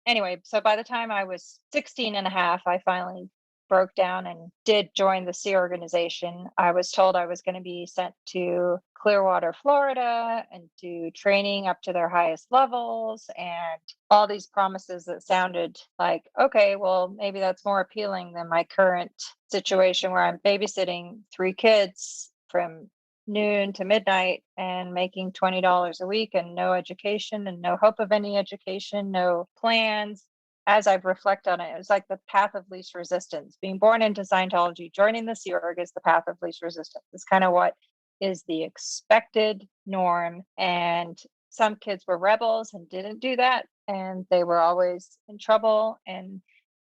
Anyway, so by the time I was 16 and a half, I finally broke down and did join the Sea organization. I was told I was going to be sent to Clearwater, Florida, and do training up to their highest levels, and all these promises that sounded like, okay, well, maybe that's more appealing than my current situation where I'm babysitting 3 kids from noon to midnight and making $20 a week and no education and no hope of any education, no plans. As I've reflected on it, it was like the path of least resistance. Being born into Scientology, joining the Sea Org is the path of least resistance. It's kind of what is the expected norm. And some kids were rebels and didn't do that. And they were always in trouble. And,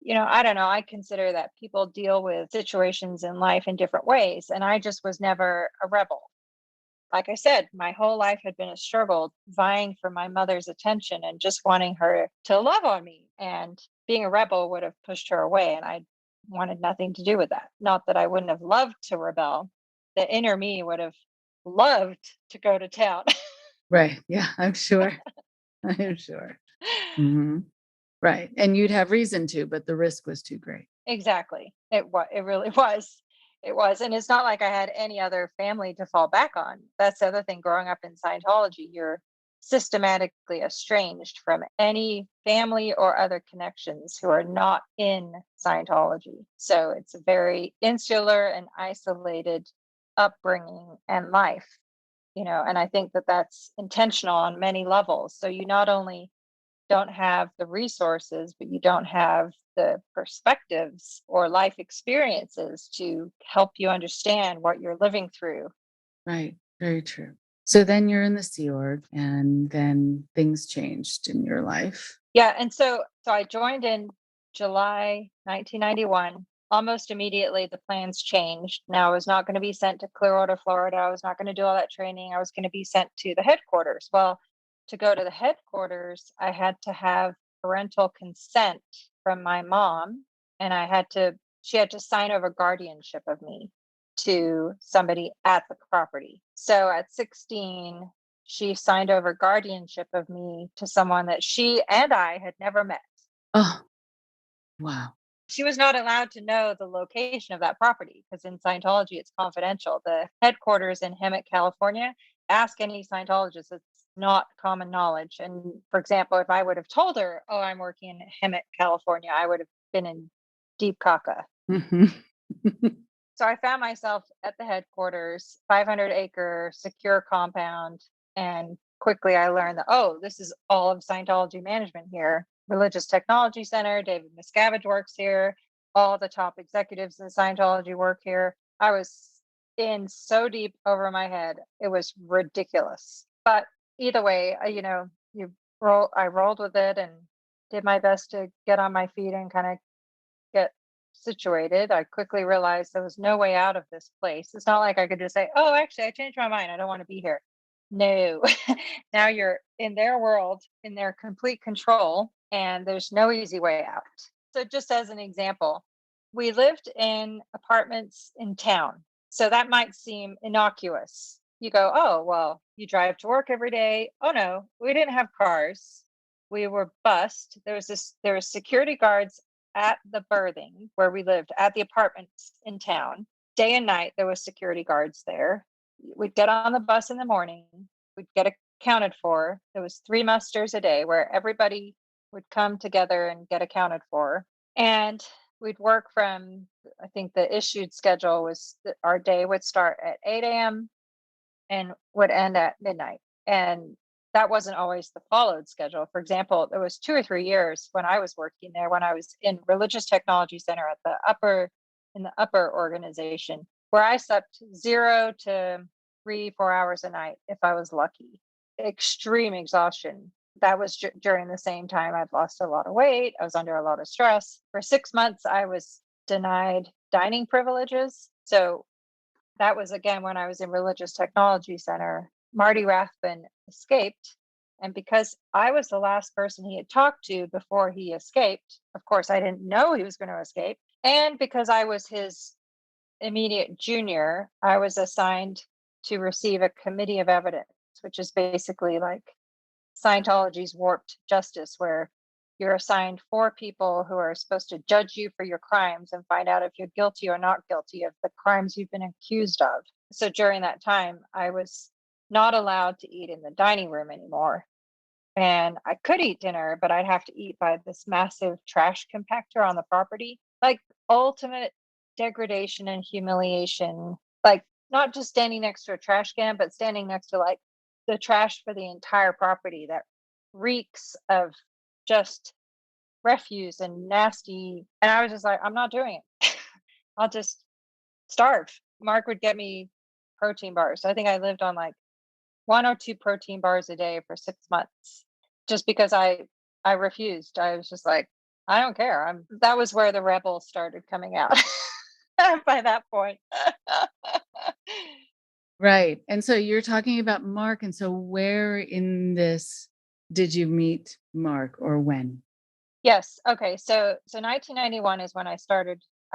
I don't know, I consider that people deal with situations in life in different ways. And I just was never a rebel. Like I said, my whole life had been a struggle vying for my mother's attention and just wanting her to love on me. And being a rebel would have pushed her away. And I wanted nothing to do with that. Not that I wouldn't have loved to rebel. The inner me would have loved to go to town. Right. Yeah, I'm sure. I'm sure. Mm-hmm. Right. And you'd have reason to, but the risk was too great. Exactly. It really was. It was. And it's not like I had any other family to fall back on. That's the other thing. Growing up in Scientology, you're systematically estranged from any family or other connections who are not in Scientology. So it's a very insular and isolated upbringing and life, and I think that that's intentional on many levels. So you not only don't have the resources, but you don't have the perspectives or life experiences to help you understand what you're living through. Right. Very true. So then you're in the Sea Org, and then things changed in your life. Yeah, and so I joined in July 1991. Almost immediately, the plans changed. Now, I was not going to be sent to Clearwater, Florida. I was not going to do all that training. I was going to be sent to the headquarters. Well, to go to the headquarters, I had to have parental consent from my mom, and she had to sign over guardianship of me to somebody at the property. So at 16, she signed over guardianship of me to someone that she and I had never met. Oh, wow. She was not allowed to know the location of that property because in Scientology, it's confidential. The headquarters in Hemet, California, ask any Scientologist. It's not common knowledge. And for example, if I would have told her, oh, I'm working in Hemet, California, I would have been in deep caca. So I found myself at the headquarters, 500-acre secure compound. And quickly I learned that, oh, this is all of Scientology management here. Religious Technology Center, David Miscavige works here. All the top executives in Scientology work here. I was in so deep over my head. It was ridiculous. But either way, I rolled with it and did my best to get on my feet and kind of get situated. I quickly realized there was no way out of this place. It's not like I could just say, oh, actually, I changed my mind. I don't want to be here. No, now you're in their world, in their complete control, and there's no easy way out. So, just as an example, we lived in apartments in town. So, that might seem innocuous. You go, oh, well, you drive to work every day. Oh, no, we didn't have cars. We were bused. There was security guards at the berthing where we lived, at the apartments in town. Day and night, there was security guards there. We'd get on the bus in the morning. We'd get accounted for. There was 3 musters a day where everybody would come together and get accounted for. And we'd work from, I think the issued schedule was that our day would start at 8 a.m. and would end at midnight. And that wasn't always the followed schedule. For example, there was 2 or 3 years when I was working there, when I was in Religious Technology Center in the upper organization, where I slept 0 to 3-4 hours a night if I was lucky. Extreme exhaustion. That was during the same time I'd lost a lot of weight. I was under a lot of stress. For 6 months, I was denied dining privileges. So that was again when I was in Religious Technology Center. Marty Rathbun escaped. And because I was the last person he had talked to before he escaped, of course, I didn't know he was going to escape. And because I was his immediate junior, I was assigned to receive a committee of evidence, which is basically like Scientology's warped justice, where you're assigned 4 people who are supposed to judge you for your crimes and find out if you're guilty or not guilty of the crimes you've been accused of. So during that time, I was not allowed to eat in the dining room anymore. And I could eat dinner, but I'd have to eat by this massive trash compactor on the property. Like ultimate degradation and humiliation. Like not just standing next to a trash can, but standing next to like the trash for the entire property that reeks of just refuse and nasty. And I was just like, I'm not doing it. I'll just starve. Marc would get me protein bars. I think I lived on like 1 or 2 protein bars a day for 6 months just because I refused. I was just like, I don't care. That was where the rebel started coming out by that point. Right. And so you're talking about Marc. And so where in this did you meet Marc, or when? Yes. Okay. So 1991 is when I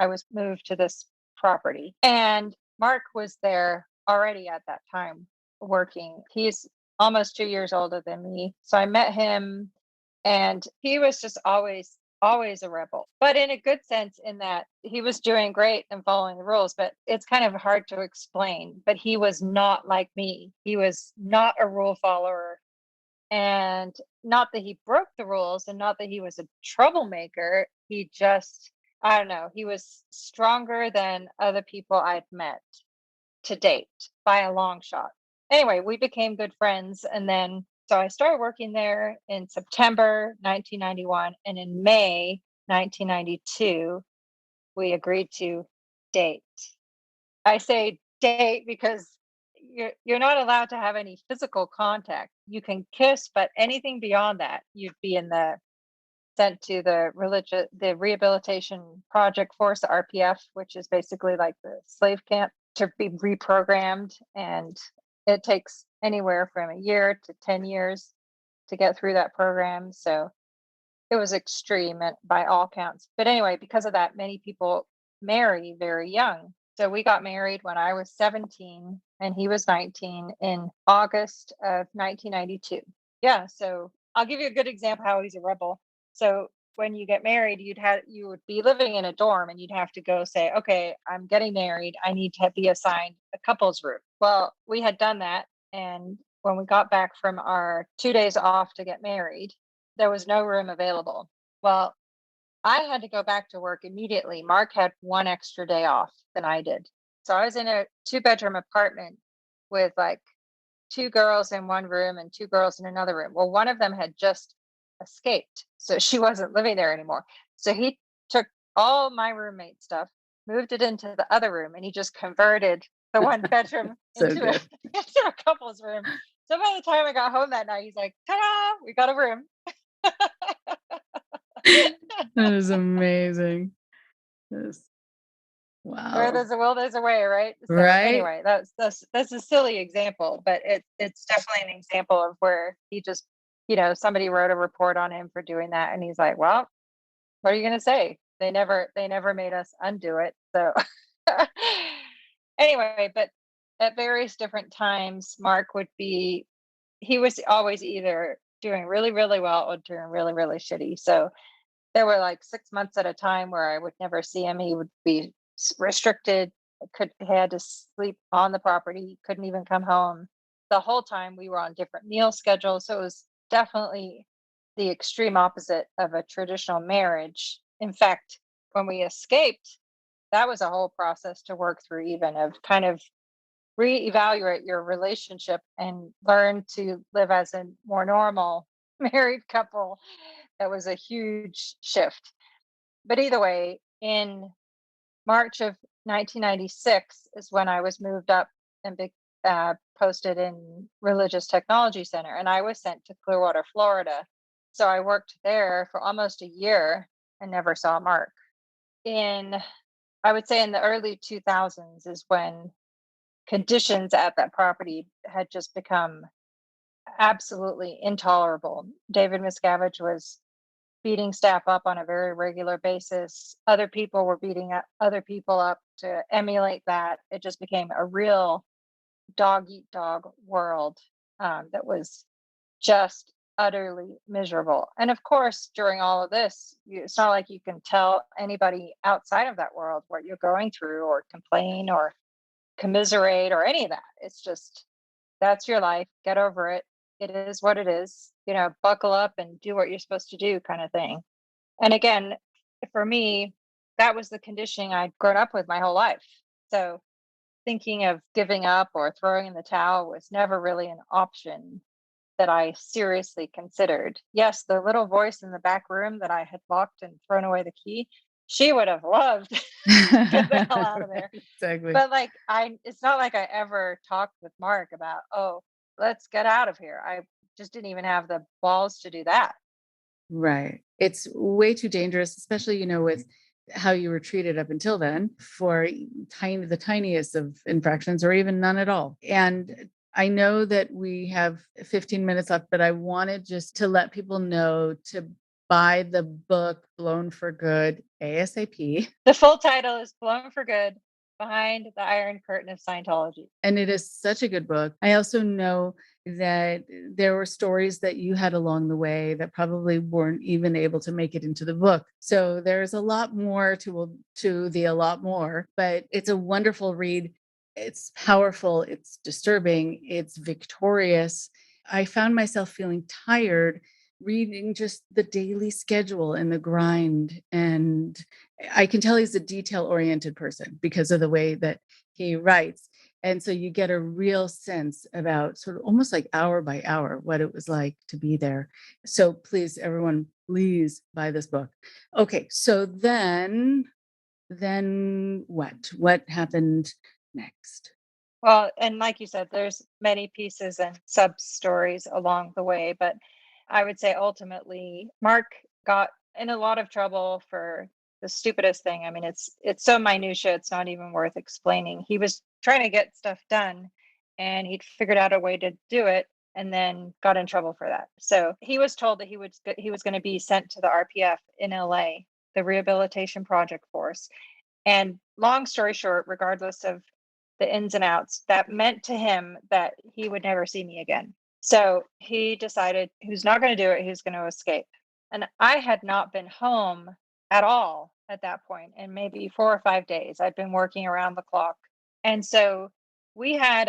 was moved to this property, and Marc was there already at that time working. He's almost 2 years older than me. So I met him, and he was just always always a rebel, but in a good sense, in that he was doing great and following the rules, but it's kind of hard to explain. But he was not like me. He was not a rule follower. And not that he broke the rules and not that he was a troublemaker. He just, I don't know, he was stronger than other people I'd met to date by a long shot. Anyway, we became good friends. And then, so I started working there in September 1991. And in May 1992, we agreed to date. I say date because you're not allowed to have any physical contact. You can kiss, but anything beyond that, you'd be sent to the Rehabilitation Project Force, the RPF, which is basically like the slave camp, to be reprogrammed. And it takes anywhere from a year to 10 years to get through that program. So it was extreme by all counts. But anyway, because of that, many people marry very young. So we got married when I was 17 and he was 19 in August of 1992. Yeah, so I'll give you a good example how he's a rebel. So when you get married, you would be living in a dorm and you'd have to go say, okay, I'm getting married. I need to be assigned a couple's room. Well, we had done that. And when we got back from our 2 days off to get married, there was no room available. Well, I had to go back to work immediately. Marc had one extra day off than I did. So I was in a 2-bedroom apartment with like 2 girls in one room and 2 girls in another room. Well, one of them had just escaped, so she wasn't living there anymore. So he took all my roommate stuff, moved it into the other room, and he just converted the 1 bedroom So into good. into a couple's room. So by the time I got home that night, he's like, ta-da, we got a room. That is amazing. Yes. Where Wow. there's a will, there's a way, right? So Right? anyway, that's a silly example, but it's definitely an example of where he just, somebody wrote a report on him for doing that, and he's like, well, what are you gonna say? They never made us undo it. So anyway, but at various different times, Marc he was always either doing really, really well or doing really, really shitty. So there were like 6 months at a time where I would never see him. He would be restricted. He had to sleep on the property. He couldn't even come home. The whole time we were on different meal schedules. So it was definitely the extreme opposite of a traditional marriage. In fact, when we escaped, that was a whole process to work through, even of kind of reevaluate your relationship and learn to live as a more normal married couple. That was a huge shift. But either way, in March of 1996 is when I was moved up and posted in Religious Technology Center, and I was sent to Clearwater, Florida. So I worked there for almost a year and never saw Marc. I would say in the early 2000s is when conditions at that property had just become absolutely intolerable. David Miscavige was beating staff up on a very regular basis. Other people were beating other people up to emulate that. It just became a real dog eat dog world that was just utterly miserable. And of course, during all of this, it's not like you can tell anybody outside of that world what you're going through or complain or commiserate or any of that. It's just, that's your life. Get over it. It is what it is. Buckle up and do what you're supposed to do, kind of thing. And again, for me, that was the conditioning I'd grown up with my whole life. So thinking of giving up or throwing in the towel was never really an option that I seriously considered. Yes, the little voice in the back room that I had locked and thrown away the key, she would have loved to get the hell out of there. Exactly. But it's not like I ever talked with Marc about, oh, let's get out of here. I just didn't even have the balls to do that. Right. It's way too dangerous, especially, with how you were treated up until then for the tiniest of infractions or even none at all. And I know that we have 15 minutes left, but I wanted just to let people know to buy the book Blown for Good ASAP. The full title is Blown for Good: Behind the Iron Curtain of Scientology. And it is such a good book. I also know that there were stories that you had along the way that probably weren't even able to make it into the book. So there's a lot more to the a lot more, but it's a wonderful read. It's powerful, it's disturbing, it's victorious. I found myself feeling tired reading just the daily schedule and the grind. And I can tell he's a detail oriented person because of the way that he writes. And so you get a real sense about sort of almost like hour by hour what it was like to be there. So please, everyone, please buy this book. Okay, so then what? What happened next? Well, and like you said, there's many pieces and sub stories along the way, but I would say ultimately Mark got in a lot of trouble for the stupidest thing. I mean, it's so minutia, it's not even worth explaining. He was trying to get stuff done and he'd figured out a way to do it and then got in trouble for that. So he was told that he was going to be sent to the RPF in LA, the Rehabilitation Project Force. And long story short, regardless of the ins and outs, that meant to him that he would never see me again. So he decided he was not going to do it. He was going to escape. And I had not been home at all at that point in maybe 4 or 5 days. I'd been working around the clock. And so we had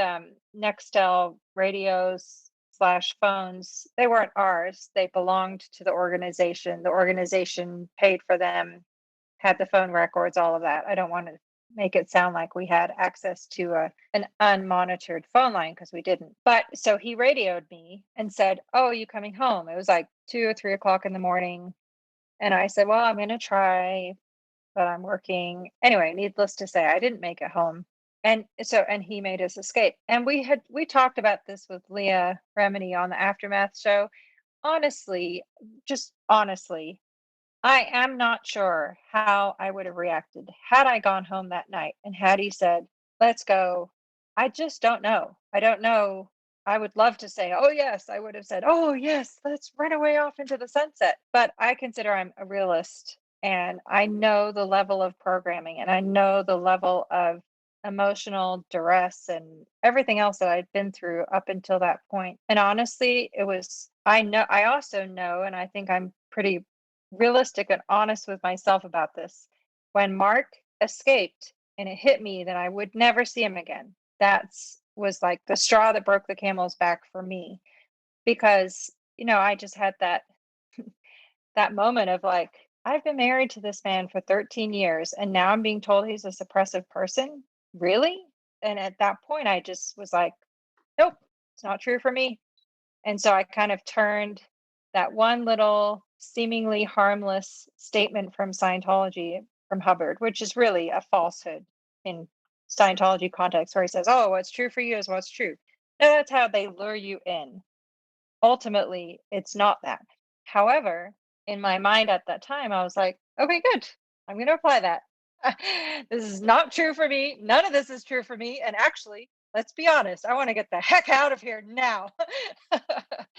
Nextel radios slash phones. They weren't ours. They belonged to the organization. The organization paid for them, had the phone records, all of that. I don't want to make it sound like we had access to an unmonitored phone line because we didn't. But so he radioed me and said, "Oh, are you coming home?" It was like 2 or 3 o'clock in the morning. And I said, "Well, I'm going to try, but I'm working." Anyway, needless to say, I didn't make it home. And he made his escape. And we talked about this with Leah Remini on the Aftermath show. Honestly, just honestly, I am not sure how I would have reacted had I gone home that night and had he said, "Let's go." I just don't know. I don't know. I would love to say, "Oh, yes." I would have said, "Oh, yes, let's run away off into the sunset." But I consider I'm a realist and I know the level of programming and I know the level of emotional duress and everything else that I'd been through up until that point. And honestly, I also know, and I think I'm pretty realistic and honest with myself about this. When Mark escaped and it hit me that I would never see him again, that's was like the straw that broke the camel's back for me because I just had that moment of like, I've been married to this man for 13 years and now I'm being told he's a suppressive person. Really? And at that point I just was like, nope, it's not true for me. And so I kind of turned that one little seemingly harmless statement from Scientology, from Hubbard, which is really a falsehood in Scientology context, where he says, "Oh, what's true for you is what's true." No, that's how they lure you in. Ultimately, it's not that. However, in my mind at that time, I was like, okay, good. I'm going to apply that. This is not true for me. None of this is true for me. And actually, let's be honest, I want to get the heck out of here now.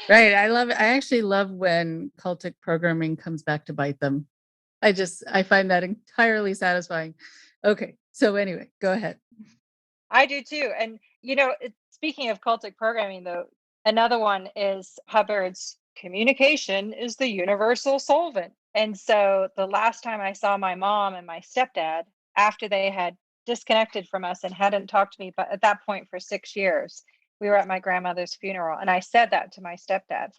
Right. I actually love when cultic programming comes back to bite them. I find that entirely satisfying. Okay. So anyway, go ahead. I do too. And, speaking of cultic programming, though, another one is Hubbard's communication is the universal solvent. And so the last time I saw my mom and my stepdad, after they had disconnected from us and hadn't talked to me, but at that point for 6 years, we were at my grandmother's funeral. And I said that to my stepdad.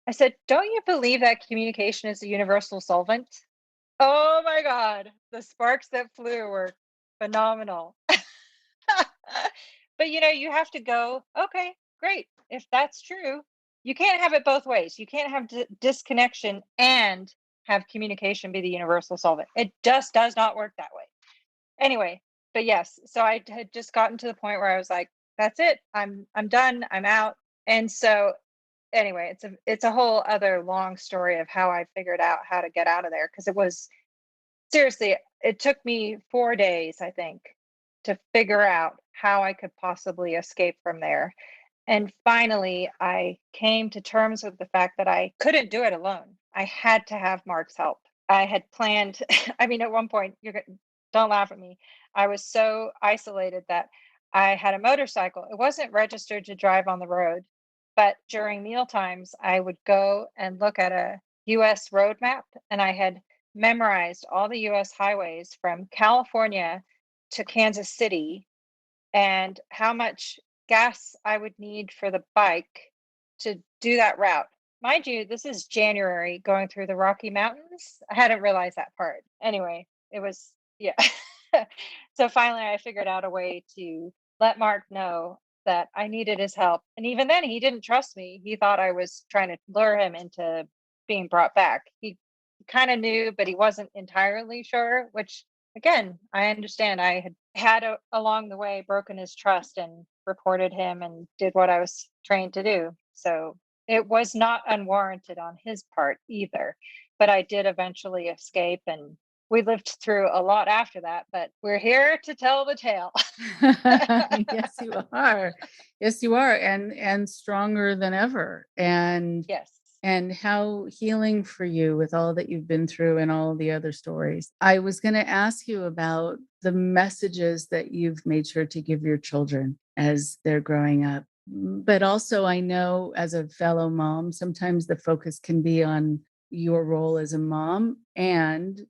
I said, "Don't you believe that communication is the universal solvent?" Oh my God. The sparks that flew were phenomenal. But you have to go, okay, great. If that's true, you can't have it both ways. You can't have disconnection and have communication be the universal solvent. It just does not work that way. Anyway, but yes, so I had just gotten to the point where I was like, that's it. I'm done. I'm out. And so anyway, it's a whole other long story of how I figured out how to get out of there, because it was seriously, it took me 4 days, I think, to figure out how I could possibly escape from there. And finally, I came to terms with the fact that I couldn't do it alone. I had to have Mark's help. I had planned, I mean, at one point, don't laugh at me. I was so isolated that I had a motorcycle. It wasn't registered to drive on the road. But during meal times, I would go and look at a US road map, and I had memorized all the US highways from California to Kansas City and how much gas I would need for the bike to do that route. Mind you, this is January going through the Rocky Mountains. I hadn't realized that part. Anyway, it was, yeah. So finally, I figured out a way to let Mark know that I needed his help. And even then, he didn't trust me. He thought I was trying to lure him into being brought back. He kind of knew, but he wasn't entirely sure, which again, I understand. I had along the way broken his trust and reported him and did what I was trained to do. So it was not unwarranted on his part either. But I did eventually escape, and we lived through a lot after that. But we're here to tell the tale. Yes, you are. Yes, you are, and stronger than ever. And Yes. and how healing for you with all that you've been through and all the other stories. I was going to ask you about the messages that you've made sure to give your children as they're growing up. But also, I know as a fellow mom, sometimes the focus can be on your role as a mom. And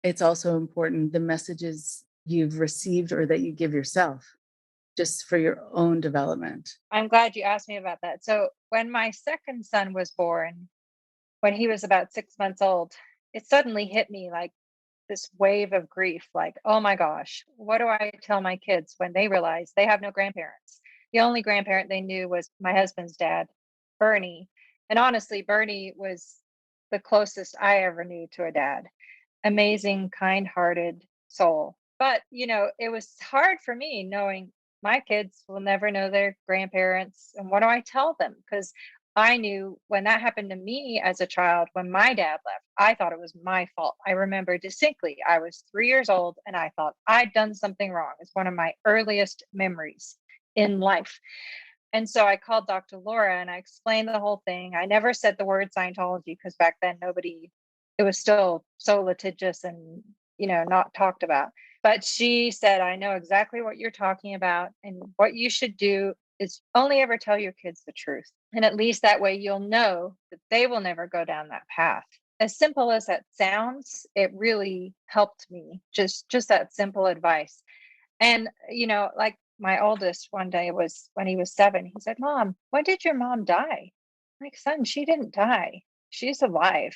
it's also important the messages you've received or that you give yourself just for your own development. I'm glad you asked me about that. So when my second son was born, when he was about 6 months old, it suddenly hit me like this wave of grief, like, oh my gosh, what do I tell my kids when they realize they have no grandparents? The only grandparent they knew was my husband's dad, Bernie. And honestly, Bernie was the closest I ever knew to a dad. Amazing, kind-hearted soul. But, it was hard for me knowing my kids will never know their grandparents. And what do I tell them? Because I knew when that happened to me as a child, when my dad left, I thought it was my fault. I remember distinctly, I was 3 years old and I thought I'd done something wrong. It's one of my earliest memories in life. And so I called Dr. Laura and I explained the whole thing. I never said the word Scientology because back then it was still so litigious and, not talked about. But she said, I know exactly what you're talking about. And what you should do is only ever tell your kids the truth. And at least that way you'll know that they will never go down that path. As simple as that sounds, it really helped me. Just that simple advice. And, like my oldest one day was when he was 7, he said, Mom, when did your mom die? I'm like, son, she didn't die. She's alive.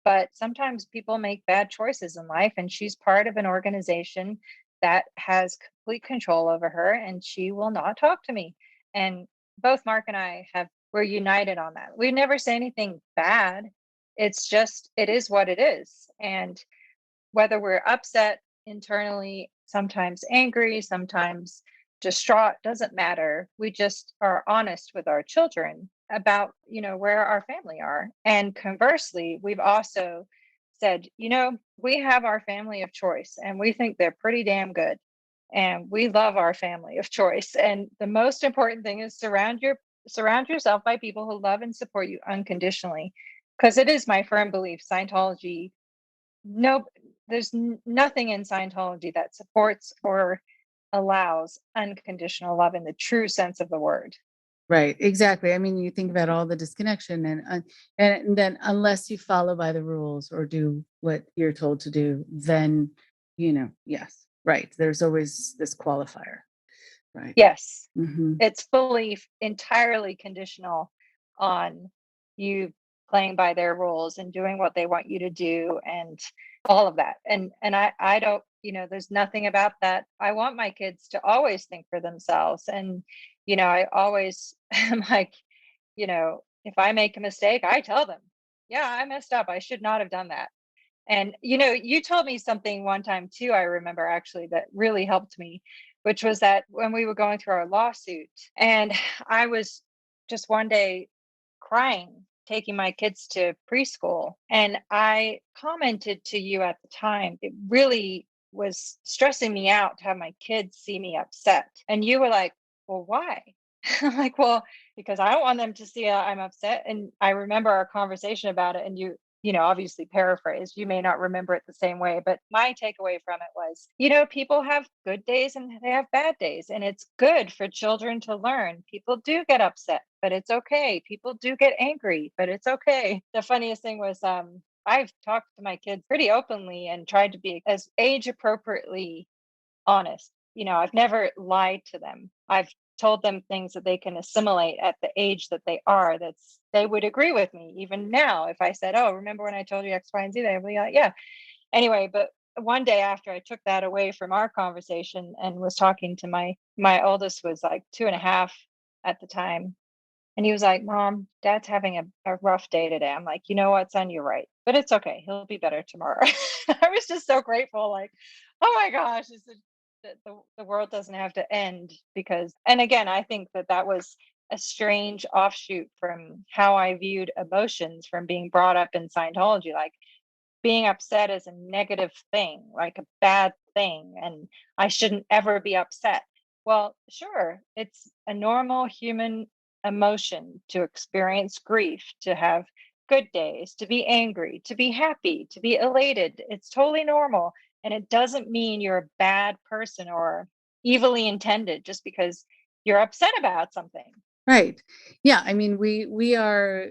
But sometimes people make bad choices in life, and she's part of an organization that has complete control over her, and she will not talk to me. And both Mark and I we're united on that. We never say anything bad. It's just, it is what it is. And whether we're upset internally, sometimes angry, sometimes distraught, doesn't matter. We just are honest with our children about, where our family are. And conversely, we've also said, we have our family of choice and we think they're pretty damn good. And we love our family of choice. And the most important thing is surround yourself by people who love and support you unconditionally. Because it is my firm belief, Scientology, no, there's nothing in Scientology that supports or allows unconditional love in the true sense of the word. Right, exactly. I mean, you think about all the disconnection and then unless you follow by the rules or do what you're told to do, then, yes, right. There's always this qualifier, right? Yes, Mhm. it's fully, entirely conditional on you playing by their rules and doing what they want you to do and all of that. And I don't, there's nothing about that. I want my kids to always think for themselves. And, I always am like, if I make a mistake, I tell them, yeah, I messed up. I should not have done that. And, you told me something one time too, I remember actually, that really helped me, which was that when we were going through our lawsuit, and I was just one day crying, taking my kids to preschool. And I commented to you at the time, it really was stressing me out to have my kids see me upset. And you were like, well, why? I'm like, well, because I don't want them to see I'm upset. And I remember our conversation about it. And obviously paraphrased. You may not remember it the same way, but my takeaway from it was, people have good days and they have bad days, and it's good for children to learn. People do get upset, but it's okay. People do get angry, but it's okay. The funniest thing was, I've talked to my kids pretty openly and tried to be as age appropriately honest. I've never lied to them. I've told them things that they can assimilate at the age that they are. They would agree with me even now. If I said, "Oh, remember when I told you X, Y, and Z?" They'd be like, "Yeah." Anyway, but one day after I took that away from our conversation and was talking to my oldest, was like 2.5 at the time, and he was like, "Mom, Dad's having a rough day today." I'm like, "You know what, son? You're right, but it's okay. He'll be better tomorrow." I was just so grateful. Like, oh my gosh, the world doesn't have to end because, and again, I think that was a strange offshoot from how I viewed emotions from being brought up in Scientology. Like, being upset is a negative thing, like a bad thing, and I shouldn't ever be upset. Well, sure, it's a normal human emotion to experience grief, to have good days, to be angry, to be happy, to be elated. It's totally normal. And it doesn't mean you're a bad person or evilly intended just because you're upset about something. Right. Yeah. I mean, we are,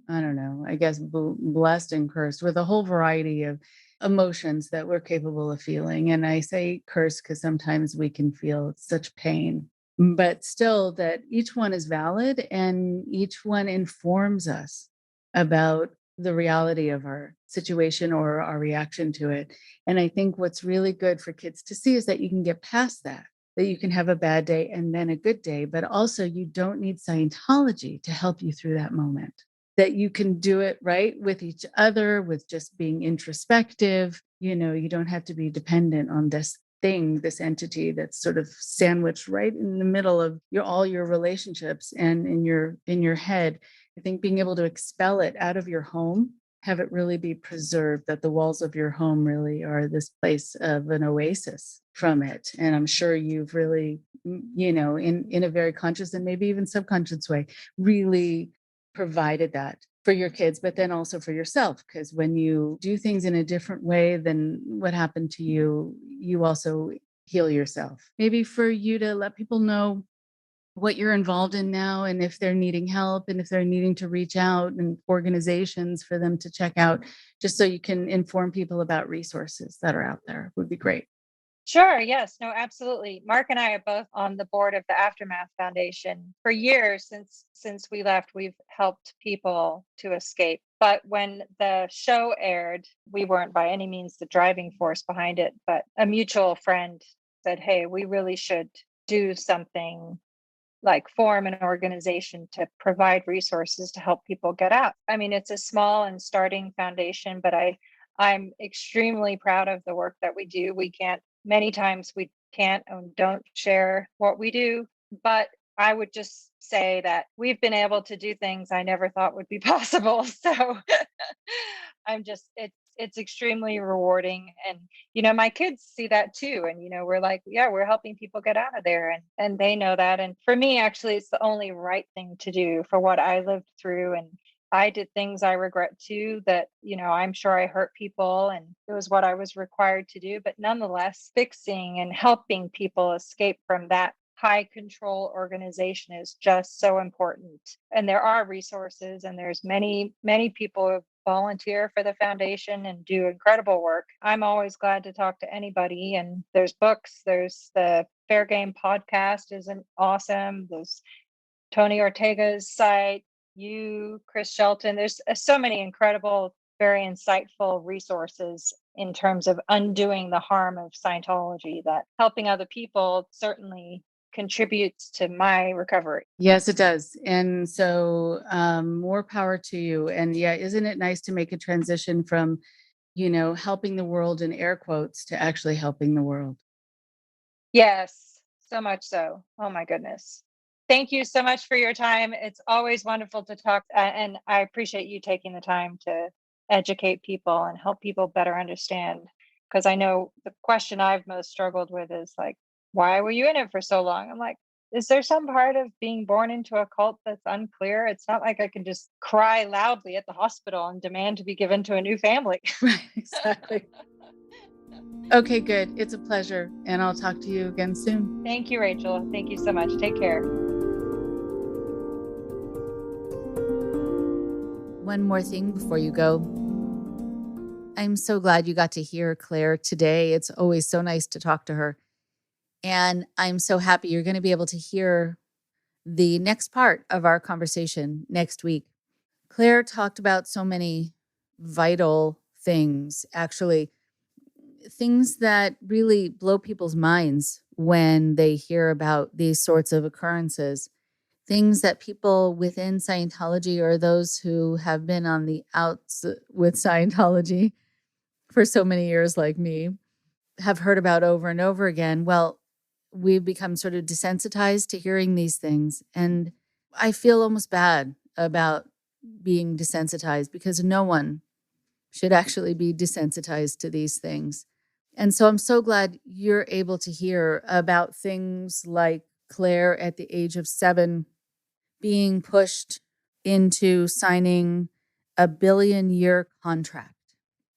I don't know, I guess blessed and cursed with a whole variety of emotions that we're capable of feeling. And I say cursed because sometimes we can feel such pain, but still that each one is valid and each one informs us about the reality of our situation or our reaction to it. And I think what's really good for kids to see is that you can get past that you can have a bad day and then a good day, but also you don't need Scientology to help you through that moment. That you can do it right with each other, with just being introspective. You don't have to be dependent on this thing, this entity that's sort of sandwiched right in the middle of all your relationships and in your head. I think being able to expel it out of your home, have it really be preserved, that the walls of your home really are this place of an oasis from it. And I'm sure you've really, in a very conscious and maybe even subconscious way, really provided that for your kids, but then also for yourself. Because when you do things in a different way than what happened to you, you also heal yourself. Maybe for you to let people know what you're involved in now, and if they're needing help, and if they're needing to reach out, and organizations for them to check out, just so you can inform people about resources that are out there, would be great. Sure. Yes. No, absolutely. Marc and I are both on the board of the Aftermath Foundation. For years since we left, we've helped people to escape. But when the show aired, we weren't by any means the driving force behind it, but a mutual friend said, "Hey, we really should do something, like form an organization to provide resources to help people get out." I mean, it's a small and starting foundation, but I'm extremely proud of the work that we do. Many times we can't and don't share what we do, but I would just say that we've been able to do things I never thought would be possible. So it's extremely rewarding. And, my kids see that too. And, we're like, yeah, we're helping people get out of there. And they know that. And for me, actually, it's the only right thing to do for what I lived through. And I did things I regret too, that, I'm sure I hurt people and it was what I was required to do. But nonetheless, fixing and helping people escape from that high control organization is just so important. And there are resources, and there's many, many people who volunteer for the foundation and do incredible work. I'm always glad to talk to anybody. And there's books, there's the Fair Game podcast isn't awesome. There's Tony Ortega's site, Chris Shelton. There's so many incredible, very insightful resources in terms of undoing the harm of Scientology, that helping other people certainly contributes to my recovery. Yes, it does. And so more power to you. And yeah, isn't it nice to make a transition from, helping the world in air quotes to actually helping the world? Yes, so much so. Oh my goodness. Thank you so much for your time. It's always wonderful to talk, and I appreciate you taking the time to educate people and help people better understand. Because I know the question I've most struggled with is like, why were you in it for so long? I'm like, Is there some part of being born into a cult that's unclear? It's not like I can just cry loudly at the hospital and demand to be given to a new family. Right, exactly. Okay, good. It's a pleasure. And I'll talk to you again soon. Thank you, Rachel. Thank you so much. Take care. One more thing before you go. I'm so glad you got to hear Claire today. It's always so nice to talk to her. And I'm so happy you're going to be able to hear the next part of our conversation next week. Claire talked about so many vital things, actually, things that really blow people's minds when they hear about these sorts of occurrences. Things that people within Scientology or those who have been on the outs with Scientology for so many years, like me, have heard about over and over again. Well, we've become sort of desensitized to hearing these things. And I feel almost bad about being desensitized because no one should actually be desensitized to these things. And so I'm so glad you're able to hear about things like Claire at the age of 7 being pushed into signing a billion-year contract.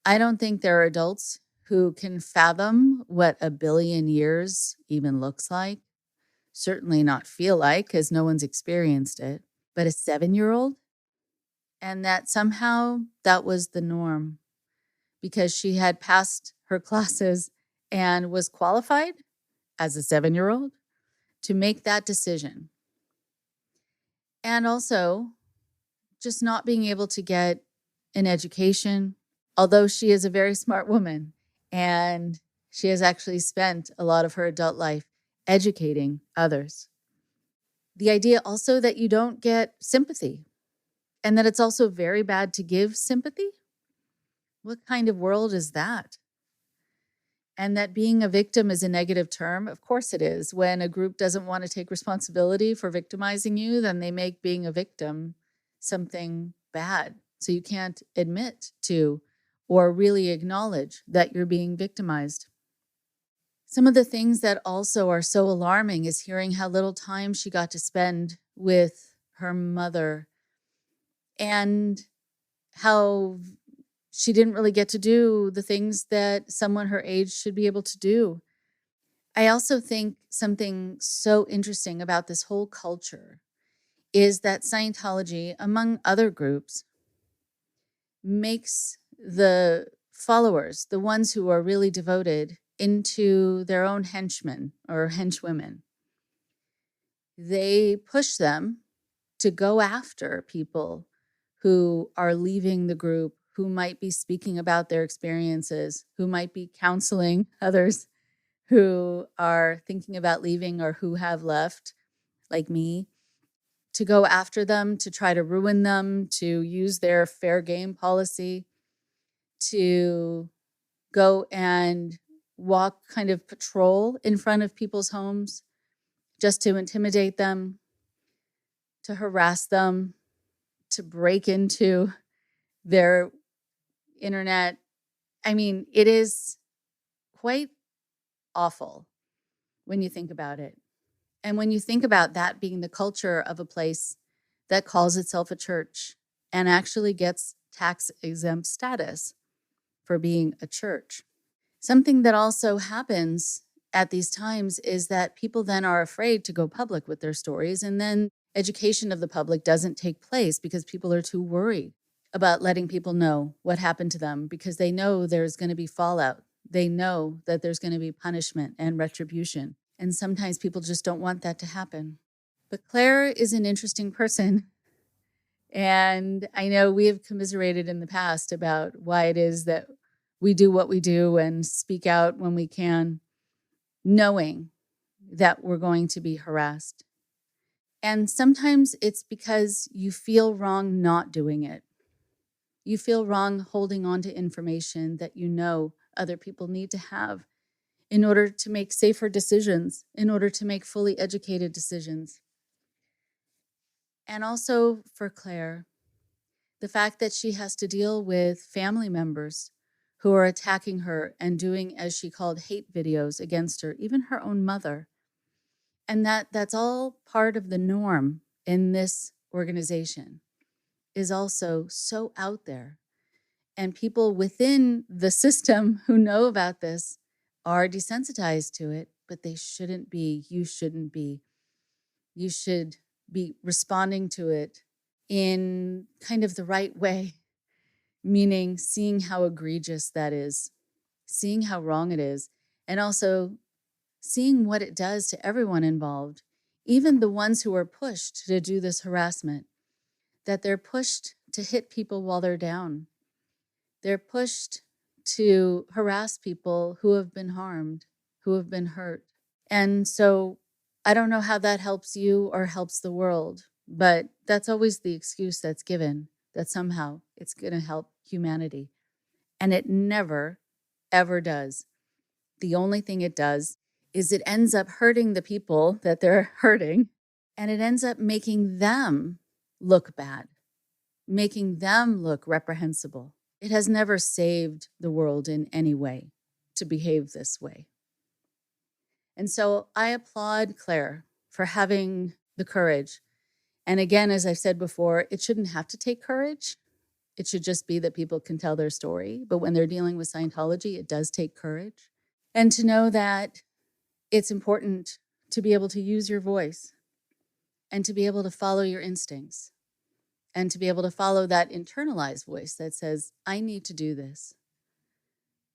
I don't think there are adults who can fathom what a billion years even looks like. Certainly not feel like, because no one's experienced it. But a 7-year-old? And that somehow that was the norm because she had passed her classes and was qualified as a 7-year-old to make that decision. And also just not being able to get an education, although she is a very smart woman and she has actually spent a lot of her adult life educating others. The idea also that you don't get sympathy and that it's also very bad to give sympathy. What kind of world is that? And that being a victim is a negative term. Of course it is. When a group doesn't want to take responsibility for victimizing you, then they make being a victim something bad. So you can't admit to or really acknowledge that you're being victimized. Some of the things that also are so alarming is hearing how little time she got to spend with her mother and how she didn't really get to do the things that someone her age should be able to do. I also think something so interesting about this whole culture is that Scientology, among other groups, makes the followers, the ones who are really devoted, into their own henchmen or henchwomen. They push them to go after people who are leaving the group, who might be speaking about their experiences, who might be counseling others who are thinking about leaving or who have left, like me, to go after them, to try to ruin them, to use their fair game policy, to go and walk kind of patrol in front of people's homes just to intimidate them, to harass them, to break into their internet. I mean, it is quite awful when you think about it. And when you think about that being the culture of a place that calls itself a church and actually gets tax-exempt status for being a church. Something that also happens at these times is that people then are afraid to go public with their stories, and then education of the public doesn't take place because people are too worried about letting people know what happened to them because they know there's going to be fallout. They know that there's going to be punishment and retribution. And sometimes people just don't want that to happen. But Claire is an interesting person. And I know we have commiserated in the past about why it is that we do what we do and speak out when we can, knowing that we're going to be harassed. And sometimes it's because you feel wrong not doing it. You feel wrong holding on to information that you know other people need to have in order to make safer decisions, in order to make fully educated decisions. And also for Claire, the fact that she has to deal with family members who are attacking her and doing, as she called, hate videos against her, even her own mother. And that's all part of the norm in this organization, is also so out there. And people within the system who know about this are desensitized to it, but they shouldn't be. You shouldn't be. You should be responding to it in kind of the right way, meaning seeing how egregious that is, seeing how wrong it is, and also seeing what it does to everyone involved, even the ones who are pushed to do this harassment, that they're pushed to hit people while they're down. They're pushed to harass people who have been harmed, who have been hurt. And so I don't know how that helps you or helps the world, but that's always the excuse that's given, that somehow it's going to help humanity. And it never, ever does. The only thing it does is it ends up hurting the people that they're hurting, and it ends up making them look bad, making them look reprehensible. It has never saved the world in any way to behave this way. And so I applaud Claire for having the courage. And again, as I've said before, it shouldn't have to take courage. It should just be that people can tell their story. But when they're dealing with Scientology, it does take courage. And to know that it's important to be able to use your voice and to be able to follow your instincts and to be able to follow that internalized voice that says, I need to do this.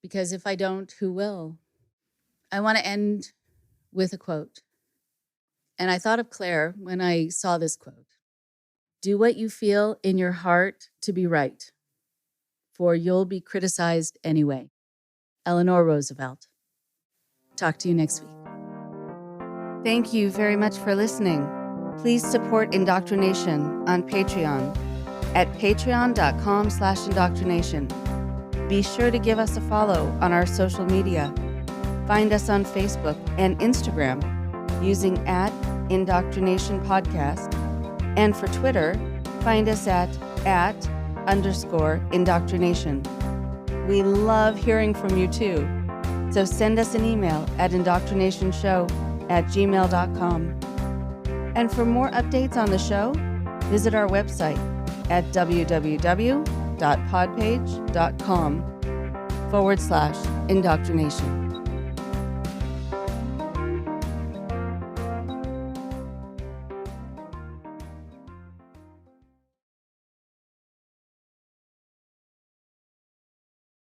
Because if I don't, who will? I want to end with a quote. And I thought of Claire when I saw this quote. Do what you feel in your heart to be right, for you'll be criticized anyway. Eleanor Roosevelt. Talk to you next week. Thank you very much for listening. Please support Indoctrination on Patreon at patreon.com/indoctrination. Be sure to give us a follow on our social media. Find us on Facebook and Instagram using @indoctrination_podcast. And for Twitter, find us at @_indoctrination. We love hearing from you too. So send us an email at indoctrinationshow@gmail.com. And for more updates on the show, visit our website at www.podpage.com/indoctrination.